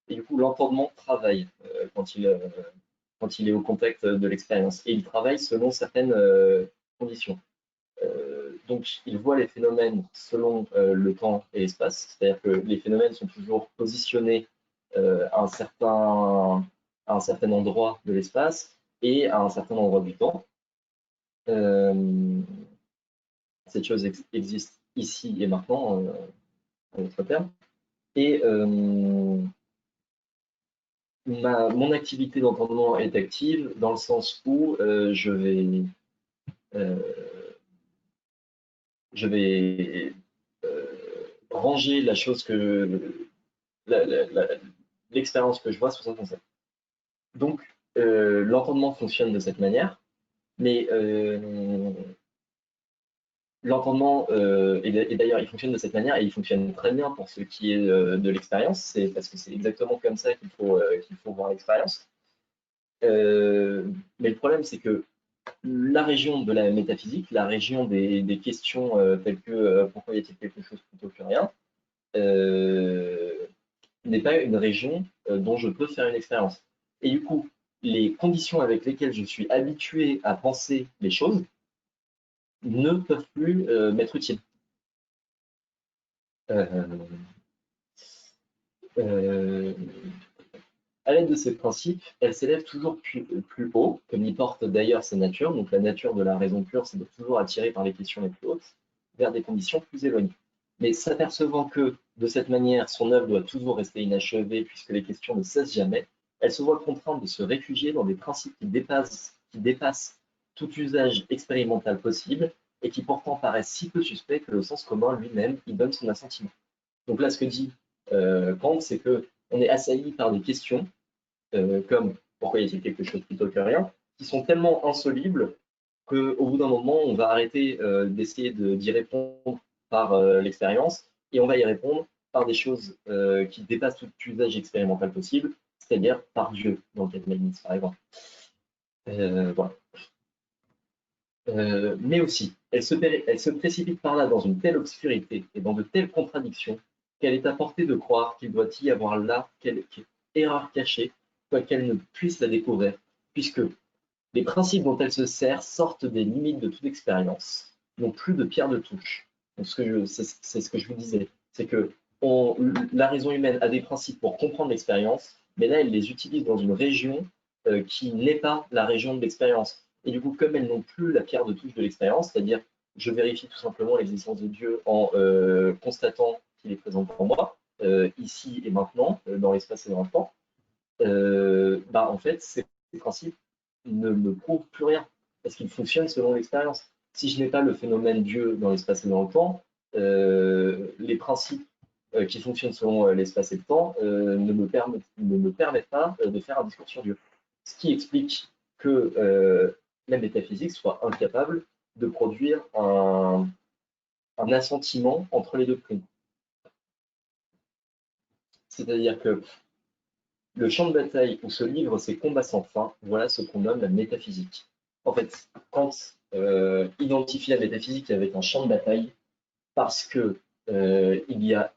Et du coup, l'entendement travaille quand il est au contact de l'expérience. Et il travaille selon certaines conditions. Donc, il voit les phénomènes selon le temps et l'espace, c'est-à-dire que les phénomènes sont toujours positionnés à un certain endroit de l'espace et à un certain endroit du temps. Cette chose existe ici et maintenant, en d'autres termes. Et mon activité d'entendement est active dans le sens où je vais ranger la chose l'expérience que je vois sous un concept. Donc, l'entendement fonctionne de cette manière, mais l'entendement, et d'ailleurs, il fonctionne de cette manière et il fonctionne très bien pour ce qui est de l'expérience, c'est parce que c'est exactement comme ça qu'il faut voir l'expérience. Mais le problème, c'est que la région de la métaphysique, la région des questions telles que pourquoi y a-t-il quelque chose plutôt que rien, n'est pas une région dont je peux faire une expérience. Et du coup, les conditions avec lesquelles je suis habitué à penser les choses ne peuvent plus m'être utiles. Euh, euh, à l'aide de ces principes, elle s'élève toujours plus haut, comme y porte d'ailleurs sa nature. Donc la nature de la raison pure, c'est de toujours attirer par les questions les plus hautes vers des conditions plus éloignées. Mais s'apercevant que, de cette manière, son œuvre doit toujours rester inachevée puisque les questions ne cessent jamais, elle se voit contrainte de se réfugier dans des principes qui dépassent tout usage expérimental possible et qui pourtant paraissent si peu suspects que le sens commun lui-même y donne son assentiment. Donc là, ce que dit Kant, c'est qu'on est assailli par des questions comme pourquoi y a-t-il quelque chose plutôt que rien, qui sont tellement insolubles qu'au bout d'un moment, on va arrêter d'essayer d'y répondre par l'expérience et on va y répondre par des choses qui dépassent tout usage expérimental possible, c'est-à-dire par Dieu, dans le cas de Leibniz, par exemple. Voilà. Mais aussi, elle se précipite par là dans une telle obscurité et dans de telles contradictions qu'elle est à portée de croire qu'il doit y avoir là quelque erreur cachée, quoiqu'elle ne puisse la découvrir, puisque les principes dont elle se sert sortent des limites de toute expérience, n'ont plus de pierre de touche. Donc c'est ce que je vous disais, c'est que la raison humaine a des principes pour comprendre l'expérience, mais là, elle les utilise dans une région qui n'est pas la région de l'expérience. Et du coup, comme elles n'ont plus la pierre de touche de l'expérience, c'est-à-dire je vérifie tout simplement l'existence de Dieu en constatant qu'il est présent pour moi, ici et maintenant, dans l'espace et dans le temps, en fait, ces principes ne me prouvent plus rien, parce qu'ils fonctionnent selon l'expérience. Si je n'ai pas le phénomène Dieu dans l'espace et dans le temps, les principes qui fonctionne selon l'espace et le temps ne me permettent pas de faire un discours sur Dieu. Ce qui explique que la métaphysique soit incapable de produire un assentiment entre les deux primes. C'est-à-dire que le champ de bataille où se livrent ces combats sans fin, voilà ce qu'on nomme la métaphysique. En fait, Kant identifie la métaphysique avec un champ de bataille parce que il y a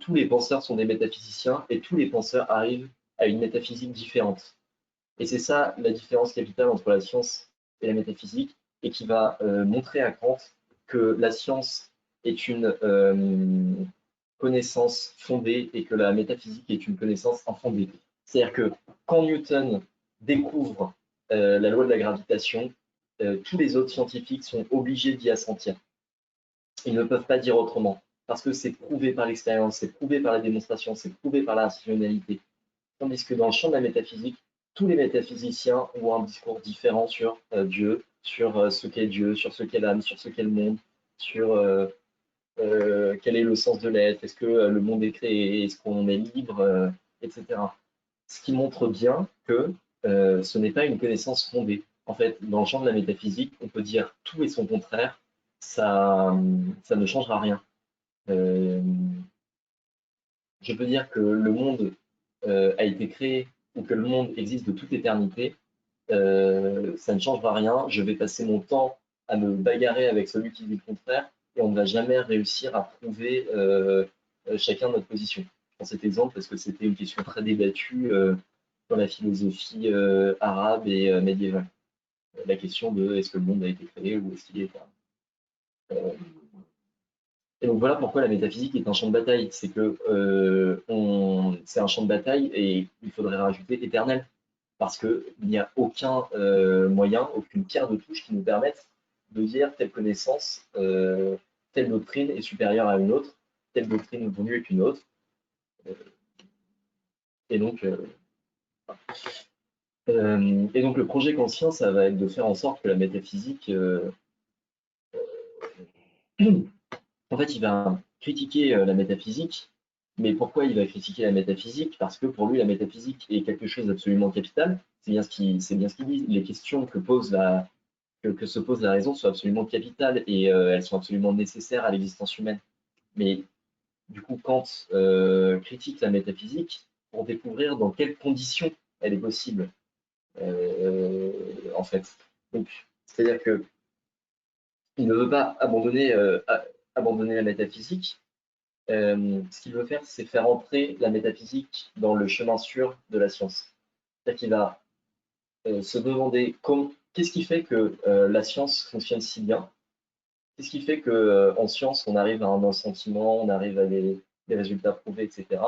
tous les penseurs sont des métaphysiciens et tous les penseurs arrivent à une métaphysique différente. Et c'est ça la différence capitale entre la science et la métaphysique, et qui va montrer à Kant que la science est une connaissance fondée et que la métaphysique est une connaissance infondée. C'est-à-dire que quand Newton découvre la loi de la gravitation, tous les autres scientifiques sont obligés d'y assentir. Ils ne peuvent pas dire autrement, parce que c'est prouvé par l'expérience, c'est prouvé par la démonstration, c'est prouvé par la rationalité. Tandis que dans le champ de la métaphysique, tous les métaphysiciens ont un discours différent sur Dieu, sur ce qu'est Dieu, sur ce qu'est l'âme, sur ce qu'est le monde, sur quel est le sens de l'être, est-ce que le monde est créé, est-ce qu'on est libre, etc. Ce qui montre bien que ce n'est pas une connaissance fondée. En fait, dans le champ de la métaphysique, on peut dire tout et son contraire, ça ne changera rien. Je peux dire que le monde a été créé ou que le monde existe de toute éternité, ça ne changera rien. Je vais passer mon temps à me bagarrer avec celui qui dit le contraire et on ne va jamais réussir à prouver chacun notre position. Je prends cet exemple parce que c'était une question très débattue dans la philosophie arabe et médiévale. La question de est-ce que le monde a été créé ou est-ce qu'il est éternel. Et donc voilà pourquoi la métaphysique est un champ de bataille. C'est que c'est un champ de bataille et il faudrait rajouter éternel. Parce qu'il n'y a aucun moyen, aucune pierre de touche qui nous permette de dire telle connaissance, telle doctrine est supérieure à une autre, telle doctrine vaut mieux qu'une autre. Et donc, le projet kantien, ça va être de faire en sorte que la métaphysique, en fait, il va critiquer la métaphysique. Mais pourquoi il va critiquer la métaphysique? Parce que pour lui, la métaphysique est quelque chose d'absolument capital. C'est bien ce qu'il dit. Les questions que se pose la raison sont absolument capitales et elles sont absolument nécessaires à l'existence humaine. Mais du coup, Kant critique la métaphysique pour découvrir dans quelles conditions elle est possible, en fait. Donc, c'est-à-dire que il ne veut pas abandonner la métaphysique. Ce qu'il veut faire, c'est faire entrer la métaphysique dans le chemin sûr de la science. C'est-à-dire qu'il va se demander qu'est-ce qui fait que la science fonctionne si bien? Qu'est-ce qui fait qu'en science, on arrive à un sentiment, on arrive à des résultats prouvés, etc.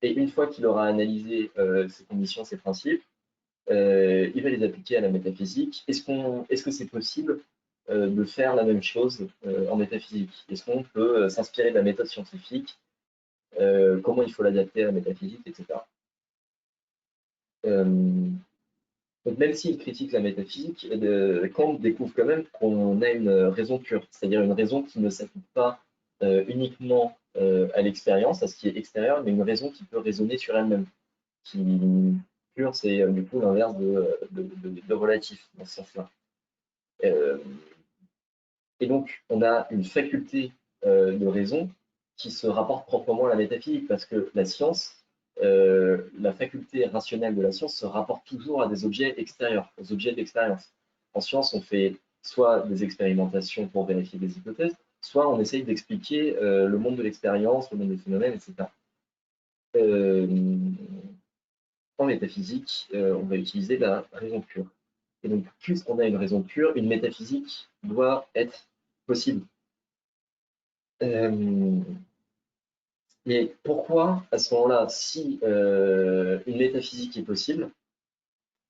Et une fois qu'il aura analysé ces conditions, ces principes, il va les appliquer à la métaphysique. Est-ce que c'est possible de faire la même chose en métaphysique? Est-ce qu'on peut s'inspirer de la méthode scientifique? Comment il faut l'adapter à la métaphysique, etc. Donc même s'il critique la métaphysique, Kant découvre quand même qu'on a une raison pure, c'est-à-dire une raison qui ne s'applique pas uniquement à l'expérience, à ce qui est extérieur, mais une raison qui peut raisonner sur elle-même. Pure, c'est du coup l'inverse de relatif dans ce sens-là. Et donc, on a une faculté de raison qui se rapporte proprement à la métaphysique, parce que la science, la faculté rationnelle de la science se rapporte toujours à des objets extérieurs, aux objets d'expérience. En science, on fait soit des expérimentations pour vérifier des hypothèses, soit on essaye d'expliquer le monde de l'expérience, le monde des phénomènes, etc. En métaphysique, on va utiliser la raison pure. Et donc, puisqu'on a une raison pure, une métaphysique doit être possible. Mais pourquoi, à ce moment-là, si une métaphysique est possible,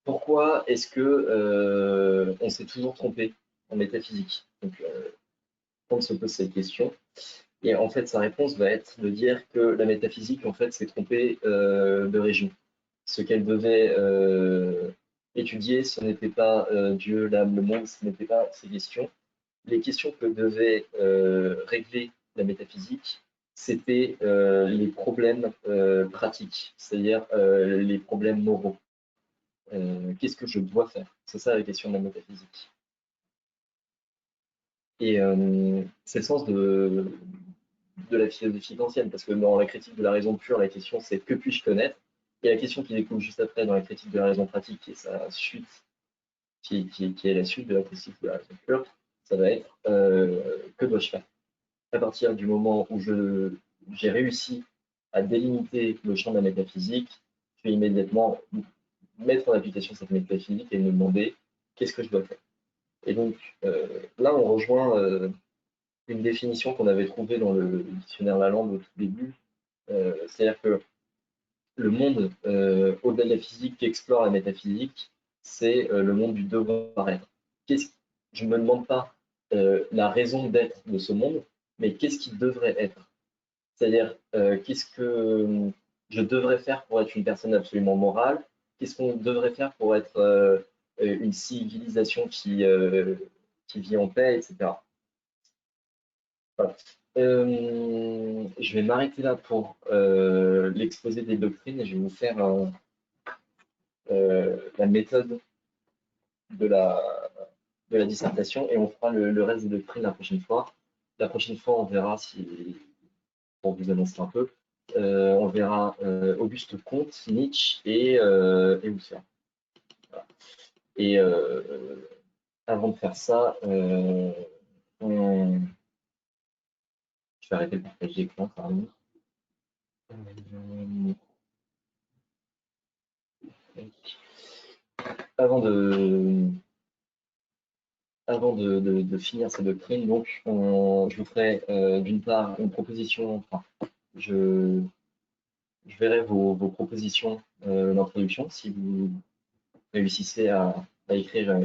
pourquoi est-ce que on s'est toujours trompé en métaphysique? Donc, on se pose cette question. Et en fait, sa réponse va être de dire que la métaphysique, en fait, s'est trompée de région. Ce qu'elle devait étudier, ce n'était pas Dieu, l'âme, le monde, ce n'était pas ces questions, les questions que devait régler la métaphysique, c'était les problèmes pratiques, c'est-à-dire les problèmes moraux. Qu'est-ce que je dois faire? C'est ça la question de la métaphysique. Et c'est le sens de la philosophie kantienne, parce que dans la critique de la raison pure, la question c'est que puis-je connaître? Et la question qui découle juste après dans la critique de la raison pratique, qui est sa suite, qui est la suite de la critique de la raison pure, ça va être que dois-je faire? À partir du moment où j'ai réussi à délimiter le champ de la métaphysique, je vais immédiatement mettre en application cette métaphysique et me demander qu'est-ce que je dois faire. Et donc là, on rejoint une définition qu'on avait trouvée dans le dictionnaire Lalande au tout début, c'est-à-dire que le monde au-delà de la physique qui explore la métaphysique, c'est le monde du devoir-être. Je ne me demande pas la raison d'être de ce monde, mais qu'est-ce qui devrait être? C'est-à-dire, qu'est-ce que je devrais faire pour être une personne absolument morale? Qu'est-ce qu'on devrait faire pour être une civilisation qui vit en paix, etc. Voilà. Je vais m'arrêter là pour l'exposé des doctrines et je vais vous faire la méthode de la dissertation et on fera le reste des doctrines la prochaine fois. La prochaine fois, on verra si, pour vous annoncer un peu, on verra Auguste Comte, Nietzsche et Husserl. Voilà. Et avant de faire ça, je vais arrêter le partage d'écran, pardon. Avant de finir ces doctrines, donc, je vous ferai d'une part une proposition, enfin, je verrai vos propositions d'introduction. Si vous réussissez à écrire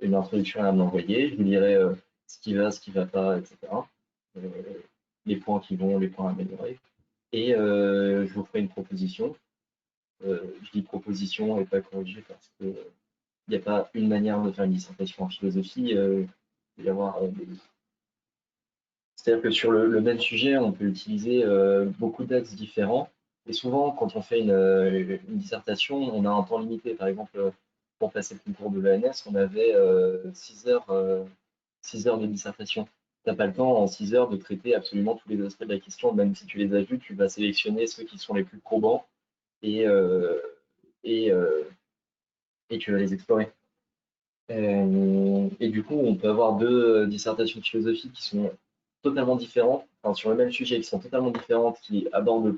une introduction à m'envoyer, je vous lirai ce qui va pas, etc. Les points qui vont, les points à améliorer. Et je vous ferai une proposition. Je dis proposition et pas corrigée parce que il n'y a pas une manière de faire une dissertation en philosophie. Il peut y avoir C'est-à-dire que sur le même sujet, on peut utiliser beaucoup d'axes différents. Et souvent, quand on fait une dissertation, on a un temps limité. Par exemple, pour passer le concours de l'ENS, on avait 6 heures de dissertation. Tu n'as pas le temps en 6 heures de traiter absolument tous les aspects de la question. Même si tu les as vus, tu vas sélectionner ceux qui sont les plus probants et, euh, et, euh, et tu vas les explorer. Et du coup, on peut avoir deux dissertations philosophiques qui sont totalement différentes, enfin, sur le même sujet, qui sont totalement différentes, qui abordent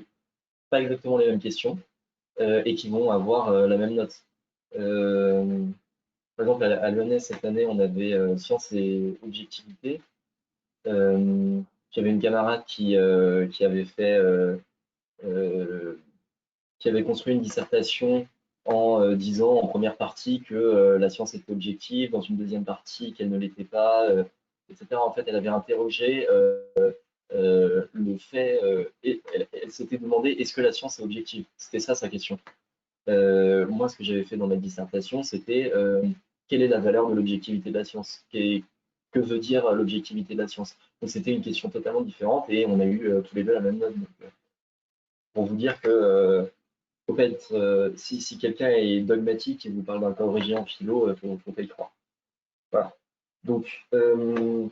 pas exactement les mêmes questions et qui vont avoir la même note. Par exemple, à l'ENS, cette année, on avait sciences et objectivité. J'avais une camarade qui avait fait, qui avait construit une dissertation en disant en première partie que la science était objective, dans une deuxième partie qu'elle ne l'était pas, etc. En fait, elle avait interrogé le fait, et elle s'était demandé est-ce que la science est objective? C'était ça sa question. Moi, ce que j'avais fait dans ma dissertation, c'était quelle est la valeur de l'objectivité de la science? Que veut dire l'objectivité de la science? Donc, c'était une question totalement différente et on a eu tous les deux la même note. Donc, pour vous dire que faut pas être, si quelqu'un est dogmatique et vous parle d'un cas origine en philo, faut pas y croire. Voilà. Donc, le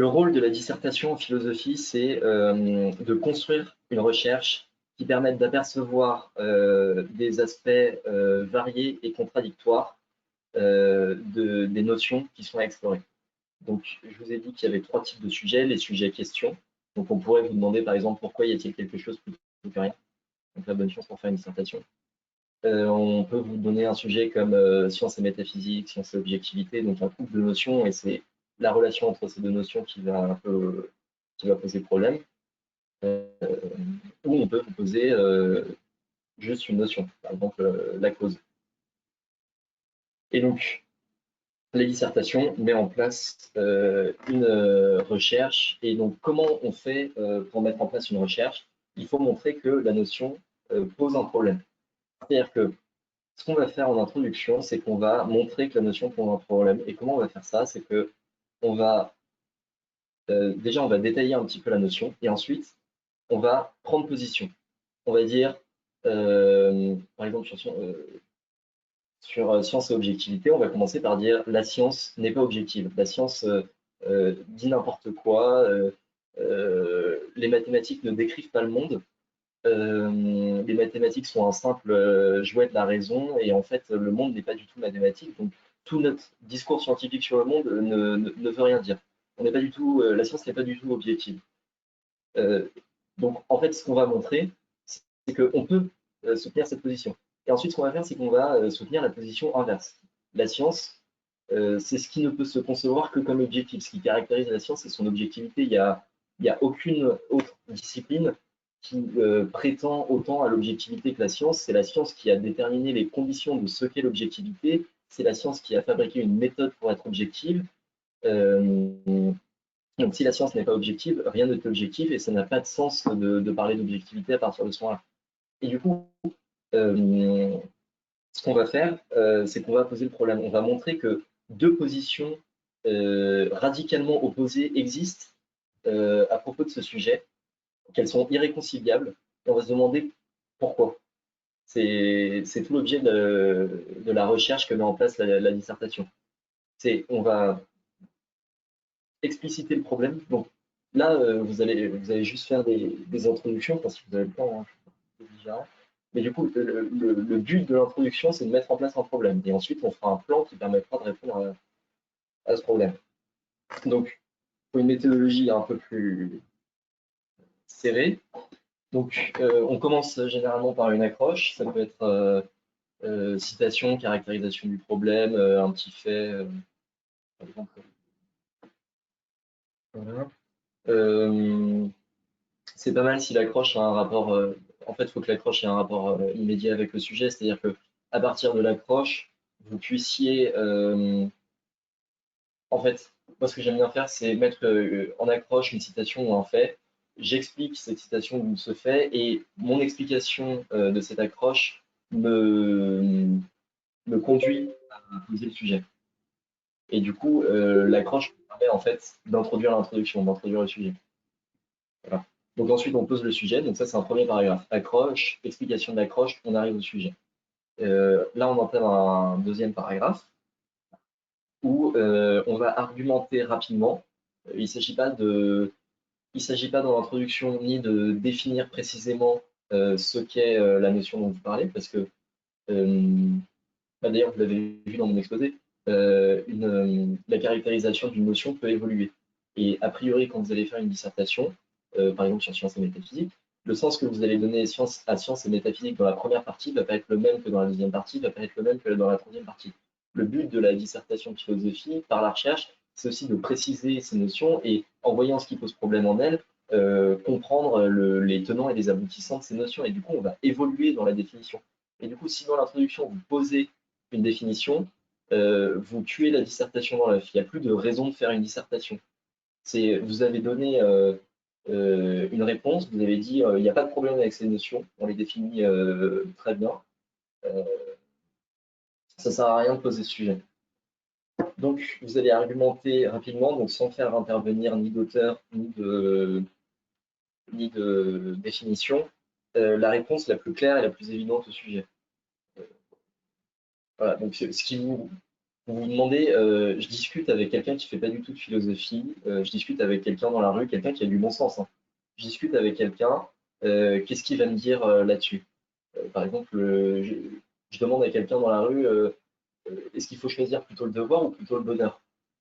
rôle de la dissertation en philosophie, c'est de construire une recherche qui permette d'apercevoir des aspects variés et contradictoires des notions qui sont à explorer. Donc, je vous ai dit qu'il y avait 3 types de sujets, les sujets questions. Donc, on pourrait vous demander, par exemple, pourquoi y a-t-il quelque chose plutôt que rien? Donc, la bonne chance pour faire une dissertation. On peut vous donner un sujet comme science et métaphysique, science et objectivité, donc un couple de notions, et c'est la relation entre ces deux notions qui va poser problème. Ou on peut vous poser juste une notion, par exemple la cause. Et donc, la dissertation met en place une recherche. Et donc, comment on fait pour mettre en place une recherche? Il faut montrer que la notion pose un problème. C'est-à-dire que ce qu'on va faire en introduction, c'est qu'on va montrer que la notion pose un problème. Et comment on va faire ça? C'est que on va déjà on va détailler un petit peu la notion et ensuite on va prendre position. On va dire, par exemple sur science et objectivité, on va commencer par dire la science n'est pas objective. La science dit n'importe quoi. Les mathématiques ne décrivent pas le monde. Les mathématiques sont un simple jouet de la raison et en fait le monde n'est pas du tout mathématique. Donc tout notre discours scientifique sur le monde ne veut rien dire. On n'est pas du tout, la science n'est pas du tout objective. Donc en fait ce qu'on va montrer, c'est qu'on peut soutenir cette position. Et ensuite ce qu'on va faire, c'est qu'on va soutenir la position inverse. La science, c'est ce qui ne peut se concevoir que comme objectif. Ce qui caractérise la science, c'est son objectivité. Il y a aucune autre discipline qui prétend autant à l'objectivité que la science. C'est la science qui a déterminé les conditions de ce qu'est l'objectivité. C'est la science qui a fabriqué une méthode pour être objective. Donc si la science n'est pas objective, rien n'est objectif et ça n'a pas de sens de parler d'objectivité à partir de ce moment-là. Et du coup, ce qu'on va faire, c'est qu'on va poser le problème. On va montrer que deux positions radicalement opposées existent à propos de ce sujet, qu'elles sont irréconciliables, et on va se demander pourquoi. C'est tout l'objet de la recherche que met en place la dissertation. On va expliciter le problème. Donc là, vous allez juste faire des introductions, parce que vous avez le temps, hein, mais du coup, le but de l'introduction, c'est de mettre en place un problème. Et ensuite, on fera un plan qui permettra de répondre à ce problème. Donc, pour une méthodologie un peu plus serrée, donc, on commence généralement par une accroche. Ça peut être citation, caractérisation du problème, un petit fait, par exemple. Voilà. C'est pas mal si l'accroche a un rapport. En fait, il faut que l'accroche ait un rapport immédiat avec le sujet, c'est-à-dire que à partir de l'accroche, vous puissiez. En fait, moi, ce que j'aime bien faire, c'est mettre en accroche une citation ou un fait. J'explique cette citation ou ce fait, et mon explication de cette accroche me conduit à poser le sujet. Et du coup, l'accroche permet en fait d'introduire l'introduction, d'introduire le sujet. Voilà. Donc ensuite, on pose le sujet. Donc ça, c'est un premier paragraphe. Accroche, explication de l'accroche, on arrive au sujet. Là, on entame un deuxième paragraphe où on va argumenter rapidement. Il ne s'agit pas dans l'introduction ni de définir précisément ce qu'est la notion dont vous parlez, parce que d'ailleurs, vous l'avez vu dans mon exposé, la caractérisation d'une notion peut évoluer. Et a priori, quand vous allez faire une dissertation, par exemple sur sciences et métaphysique, le sens que vous allez donner à sciences et métaphysique dans la première partie ne va pas être le même que dans la deuxième partie, ne va pas être le même que dans la troisième partie. Le but de la dissertation de philosophie, par la recherche, c'est aussi de préciser ces notions et, en voyant ce qui pose problème en elles, comprendre les tenants et les aboutissants de ces notions. Et du coup, on va évoluer dans la définition. Et du coup, si dans l'introduction, vous posez une définition, vous tuez la dissertation dans l'œuf. Il n'y a plus de raison de faire une dissertation. Vous avez donné une réponse, vous avez dit il n'y a pas de problème avec ces notions, on les définit très bien. Ça ne sert à rien de poser ce sujet. Donc, vous allez argumenter rapidement, donc sans faire intervenir ni d'auteur, ni de définition, la réponse la plus claire et la plus évidente au sujet. Voilà, donc ce qui vous demandez, je discute avec quelqu'un qui ne fait pas du tout de philosophie, je discute avec quelqu'un dans la rue, quelqu'un qui a du bon sens, hein. Je discute avec quelqu'un, qu'est-ce qu'il va me dire là-dessus? Par exemple, je demande à quelqu'un dans la rue, est-ce qu'il faut choisir plutôt le devoir ou plutôt le bonheur?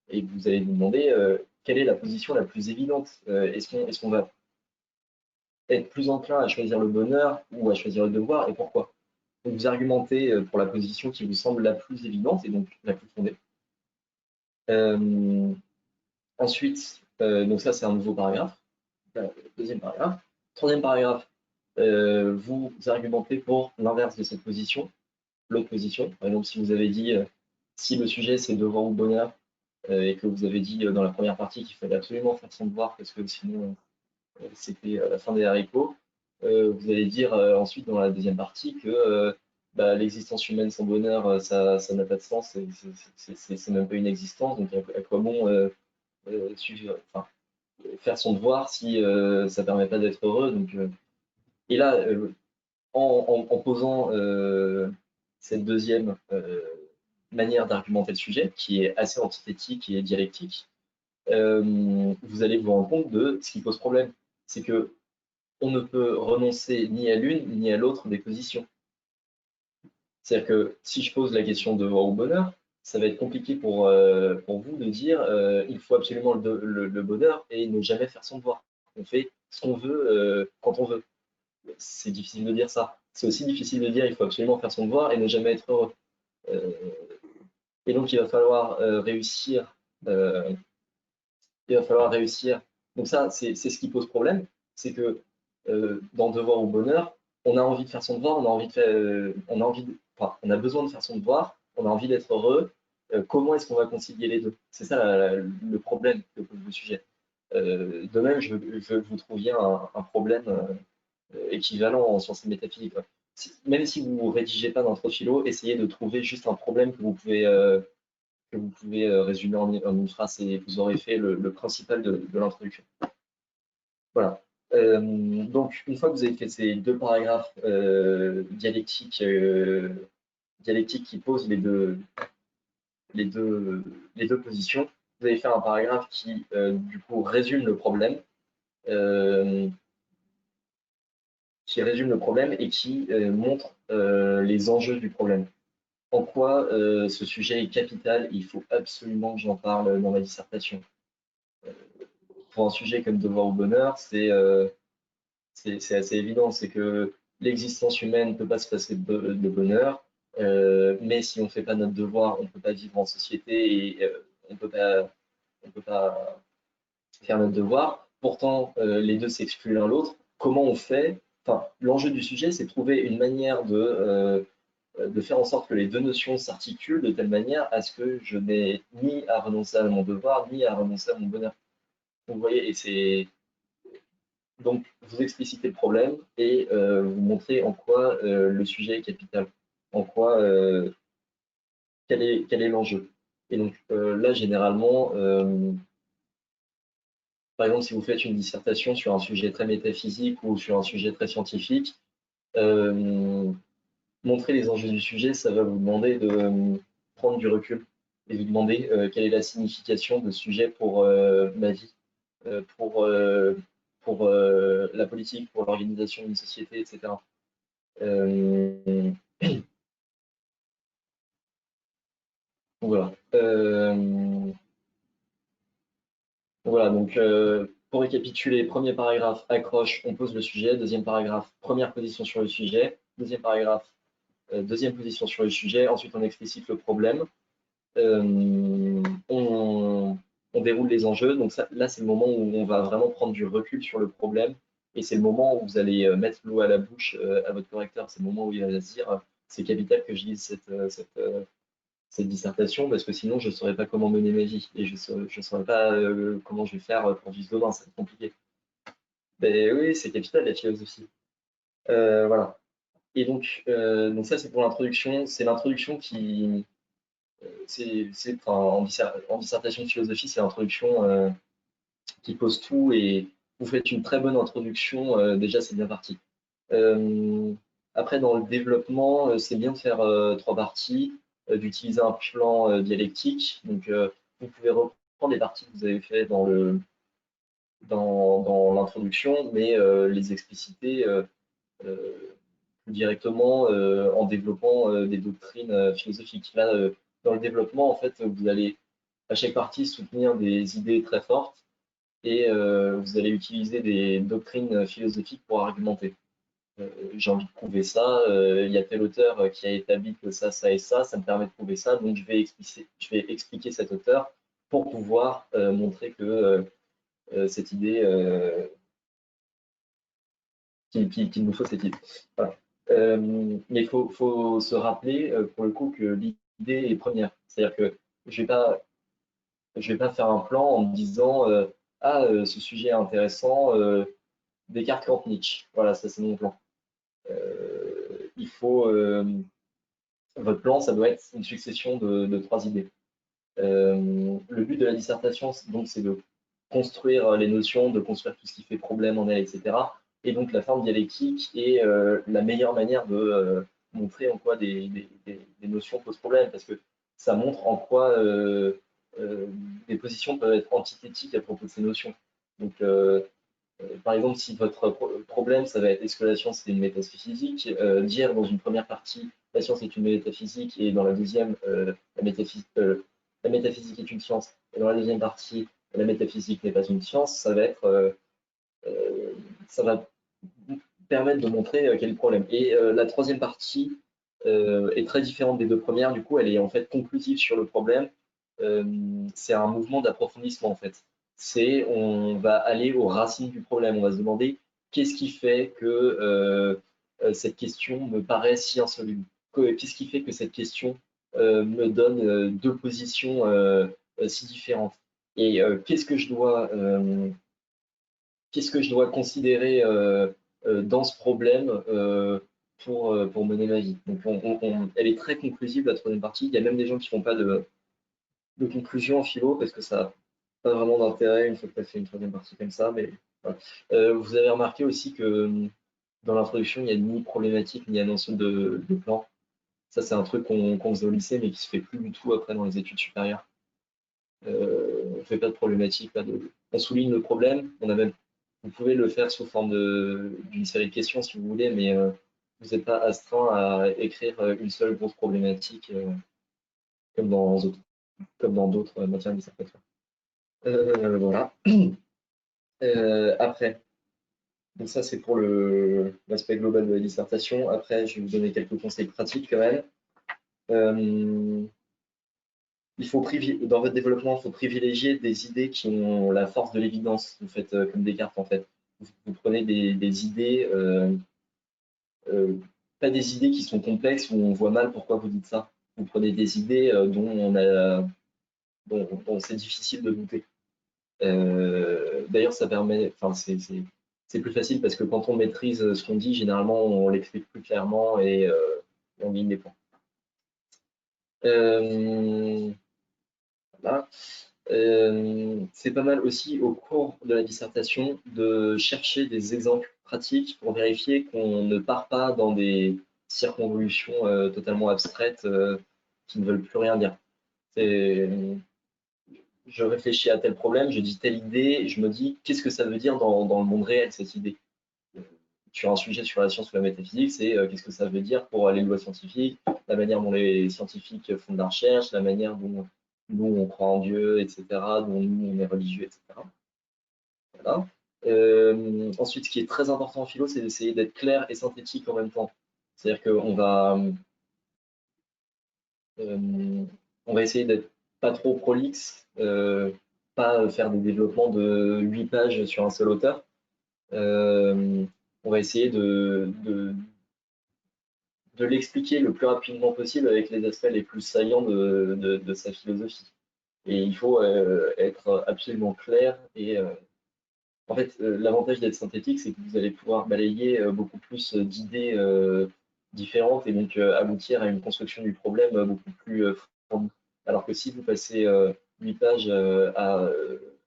Et vous allez me demander quelle est la position la plus évidente? Est-ce qu'on va être plus enclin à choisir le bonheur ou à choisir le devoir et pourquoi? Donc vous argumentez pour la position qui vous semble la plus évidente et donc la plus fondée. Ensuite, donc ça c'est un nouveau paragraphe. Deuxième paragraphe. Troisième paragraphe, vous argumentez pour l'inverse de cette position, l'autre position. Par exemple, si vous avez dit si le sujet c'est devoir ou bonheur et que vous avez dit dans la première partie qu'il fallait absolument faire son devoir parce que sinon c'était la fin des haricots, vous allez dire ensuite dans la deuxième partie que l'existence humaine sans bonheur, ça n'a pas de sens, c'est même pas une existence, donc à quoi bon enfin, faire son devoir si ça permet pas d'être heureux. Donc, et là, en posant cette deuxième manière d'argumenter le sujet, qui est assez antithétique et dialectique, vous allez vous rendre compte de ce qui pose problème. C'est que on ne peut renoncer ni à l'une ni à l'autre des positions. C'est-à-dire que si je pose la question de devoir ou bonheur, ça va être compliqué pour vous de dire il faut absolument le bonheur et ne jamais faire son devoir. On fait ce qu'on veut quand on veut. C'est difficile de dire ça. C'est aussi difficile de dire il faut absolument faire son devoir et ne jamais être heureux. Euh, et donc il va falloir réussir. Il va falloir réussir. Donc ça, c'est ce qui pose problème, c'est que dans devoir ou bonheur, on a envie de faire son devoir, on a envie de faire, enfin, on a besoin de faire son devoir, on a envie d'être heureux. Comment est-ce qu'on va concilier les deux? C'est ça le problème que pose le sujet. De même, je veux que vous trouviez un problème équivalent en sciences et métaphysiques. Même si vous ne rédigez pas d'intro-philo, essayez de trouver juste un problème que vous pouvez résumer en une phrase et vous aurez fait le principal de l'introduction. Voilà. Donc, une fois que vous avez fait ces deux paragraphes dialectiques qui posent les deux positions, vous allez faire un paragraphe qui, du coup, résume le problème, et qui montre les enjeux du problème. En quoi ce sujet est capital, il faut absolument que j'en parle dans ma dissertation. Pour un sujet comme devoir ou bonheur, c'est assez évident, c'est que l'existence humaine ne peut pas se passer de bonheur, mais si on ne fait pas notre devoir, on ne peut pas vivre en société et on ne peut pas faire notre devoir. Pourtant, les deux s'excluent l'un l'autre. Comment on fait? Enfin, l'enjeu du sujet, c'est trouver une manière de faire en sorte que les deux notions s'articulent de telle manière à ce que je n'ai ni à renoncer à mon devoir, ni à renoncer à mon bonheur. Vous voyez, et c'est donc vous explicitez le problème et vous montrez en quoi le sujet est capital, en quoi quel est l'enjeu. Et donc là, généralement, par exemple, si vous faites une dissertation sur un sujet très métaphysique ou sur un sujet très scientifique, montrer les enjeux du sujet, ça va vous demander de prendre du recul et vous demander quelle est la signification de ce sujet pour ma vie, pour la politique, pour l'organisation d'une société, etc. Voilà. Voilà, donc pour récapituler, premier paragraphe, accroche, on pose le sujet. Deuxième paragraphe, première position sur le sujet. Deuxième paragraphe, deuxième position sur le sujet. Ensuite, on explicite le problème. On déroule les enjeux. Donc ça, là, c'est le moment où on va vraiment prendre du recul sur le problème. Et c'est le moment où vous allez mettre l'eau à la bouche à votre correcteur. C'est le moment où il va se dire, c'est capital que je lise cette dissertation, parce que sinon, je ne saurais pas comment mener ma vie. Et je ne saurais pas comment je vais faire pour vivre demain. C'est compliqué. Mais oui, c'est capital, la philosophie. Voilà. Et donc ça, c'est pour l'introduction. C'est l'introduction qui, enfin, en dissertation de philosophie, c'est l'introduction qui pose tout et vous faites une très bonne introduction, déjà c'est bien parti. Après, dans le développement, c'est bien de faire trois parties, d'utiliser un plan dialectique. Donc, vous pouvez reprendre les parties que vous avez fait dans l'introduction, mais les expliciter plus directement en développant des doctrines philosophiques. Là, dans le développement, en fait, vous allez à chaque partie soutenir des idées très fortes et vous allez utiliser des doctrines philosophiques pour argumenter. J'ai envie de prouver ça, il y a tel auteur qui a établi que ça et ça me permet de prouver ça, donc je vais expliquer cet auteur pour pouvoir montrer que cette idée, qu'il nous faut cette idée. Voilà. Mais il faut se rappeler pour le coup que l'idée est première. C'est-à-dire que je vais pas faire un plan en me disant ce sujet est intéressant, Descartes, Kant, Nietzsche. Voilà, ça c'est mon plan. Il faut votre plan, ça doit être une succession de 3 idées. Le but de la dissertation, donc, c'est de construire les notions, de construire tout ce qui fait problème en elle, etc. Et donc, la forme dialectique est la meilleure manière de montrer en quoi des notions posent problème, parce que ça montre en quoi des positions peuvent être antithétiques à propos de ces notions. Donc, par exemple, si votre problème, ça va être est-ce que la science est une métaphysique, dire dans une première partie, la science est une métaphysique, et dans la deuxième, la métaphysique est une science, et dans la deuxième partie, la métaphysique n'est pas une science, ça va permettre de montrer quel est le problème. Et la troisième partie est très différente des deux premières, du coup, elle est en fait conclusive sur le problème. C'est un mouvement d'approfondissement, en fait. On va aller aux racines du problème, on va se demander qu'est-ce qui fait que cette question me paraît si insoluble? Qu'est-ce qui fait que cette question me donne deux positions si différentes? Et qu'est-ce que je dois considérer dans ce problème pour mener ma vie? Donc, elle est très conclusive, la troisième partie. Il y a même des gens qui font pas de conclusion en philo parce que ça n'a pas vraiment d'intérêt une fois que tu as fait une troisième partie comme ça. Mais voilà. Vous avez remarqué aussi que dans l'introduction, il n'y a ni problématique ni annonce de plan. Ça, c'est un truc qu'on faisait au lycée, mais qui se fait plus du tout après dans les études supérieures. On ne fait pas de problématique, on souligne le problème. Vous pouvez le faire sous forme d'une série de questions si vous voulez, mais vous n'êtes pas astreint à écrire une seule grosse problématique comme dans d'autres matières de dissertation. Voilà. Après, donc ça c'est pour l'aspect global de la dissertation. Après, je vais vous donner quelques conseils pratiques quand même. Dans votre développement, il faut privilégier des idées qui ont la force de l'évidence. Vous faites comme Descartes en fait. Vous prenez des idées, pas des idées qui sont complexes où on voit mal pourquoi vous dites ça. Vous prenez des idées dont c'est difficile de douter. D'ailleurs, ça permet, enfin, c'est plus facile parce que quand on maîtrise ce qu'on dit, généralement, on l'explique plus clairement et on gagne des points. Voilà. C'est pas mal aussi au cours de la dissertation de chercher des exemples pratiques pour vérifier qu'on ne part pas dans des circonvolutions totalement abstraites qui ne veulent plus rien dire. Je réfléchis à tel problème, je dis telle idée, je me dis qu'est-ce que ça veut dire dans le monde réel cette idée. Sur un sujet sur la science ou la métaphysique, c'est qu'est-ce que ça veut dire pour les lois scientifiques, la manière dont les scientifiques font de la recherche, la manière dont nous on croit en Dieu, etc., dont nous on est religieux, etc. Voilà. Ensuite, ce qui est très important en philo, c'est d'essayer d'être clair et synthétique en même temps. C'est-à-dire on va essayer d'être pas trop prolixe, pas faire des développements de 8 pages sur un seul auteur. On va essayer de l'expliquer le plus rapidement possible avec les aspects les plus saillants de sa philosophie. Et il faut être absolument clair. Et en fait, l'avantage d'être synthétique, c'est que vous allez pouvoir balayer beaucoup plus d'idées différentes et donc aboutir à une construction du problème beaucoup plus fournie. Alors que si vous passez 8 pages à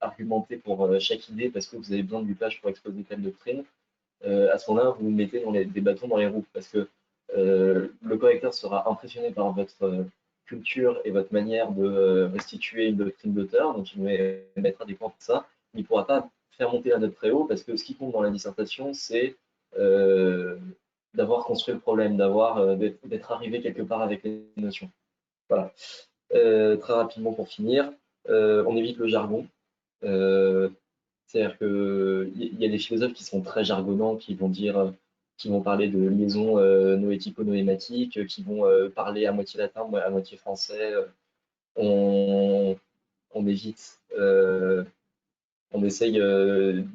argumenter pour chaque idée parce que vous avez besoin de 8 pages pour exposer telle doctrine, à ce moment-là, vous mettez des bâtons dans les roues parce que le correcteur sera impressionné par votre culture et votre manière de restituer une doctrine d'auteur, donc il vous mettra des points pour ça. Il ne pourra pas faire monter la note très haut parce que ce qui compte dans la dissertation, c'est d'avoir construit le problème, d'être arrivé quelque part avec les notions. Voilà. Très rapidement pour finir, on évite le jargon. C'est-à-dire qu'il y a des philosophes qui sont très jargonnants, qui vont parler de liaisons noético-noématiques, qui vont parler à moitié latin, à moitié français. On évite, on essaye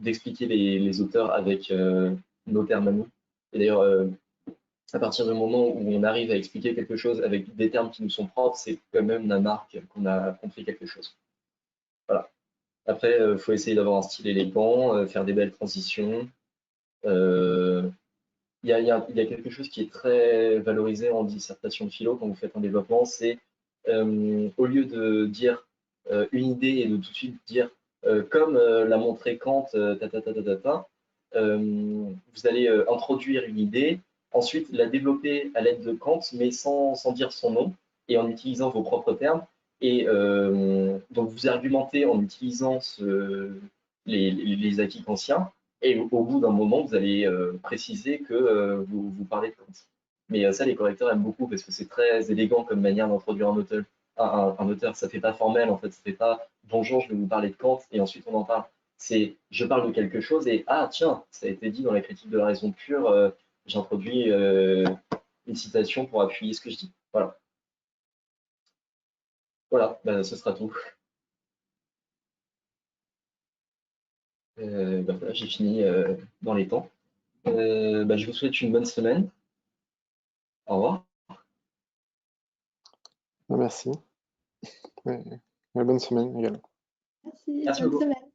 d'expliquer les auteurs avec nos termes à nous. Et d'ailleurs, à partir du moment où on arrive à expliquer quelque chose avec des termes qui nous sont propres, c'est quand même la marque qu'on a compris quelque chose. Voilà. Après, il faut essayer d'avoir un style élégant, faire des belles transitions. il y a quelque chose qui est très valorisé en dissertation de philo quand vous faites un développement, c'est au lieu de dire une idée et de tout de suite dire comme l'a montré Kant, vous allez introduire une idée, ensuite la développer à l'aide de Kant, mais sans dire son nom et en utilisant vos propres termes. Et donc vous argumentez en utilisant les acquis kantiens. Et au bout d'un moment, vous allez préciser que vous parlez de Kant. Mais ça, les correcteurs aiment beaucoup parce que c'est très élégant comme manière d'introduire un auteur. Un auteur, ça fait pas formel en fait, ça fait pas bonjour, je vais vous parler de Kant et ensuite on en parle. C'est je parle de quelque chose et ah tiens, ça a été dit dans la critique de la raison pure, j'introduis une citation pour appuyer ce que je dis. Voilà, voilà, bah, ce sera tout. Bah, voilà, j'ai fini dans les temps. Bah, je vous souhaite une bonne semaine. Au revoir. Merci. Ouais. Ouais, bonne semaine également. Merci, Merci bonne beaucoup. semaine.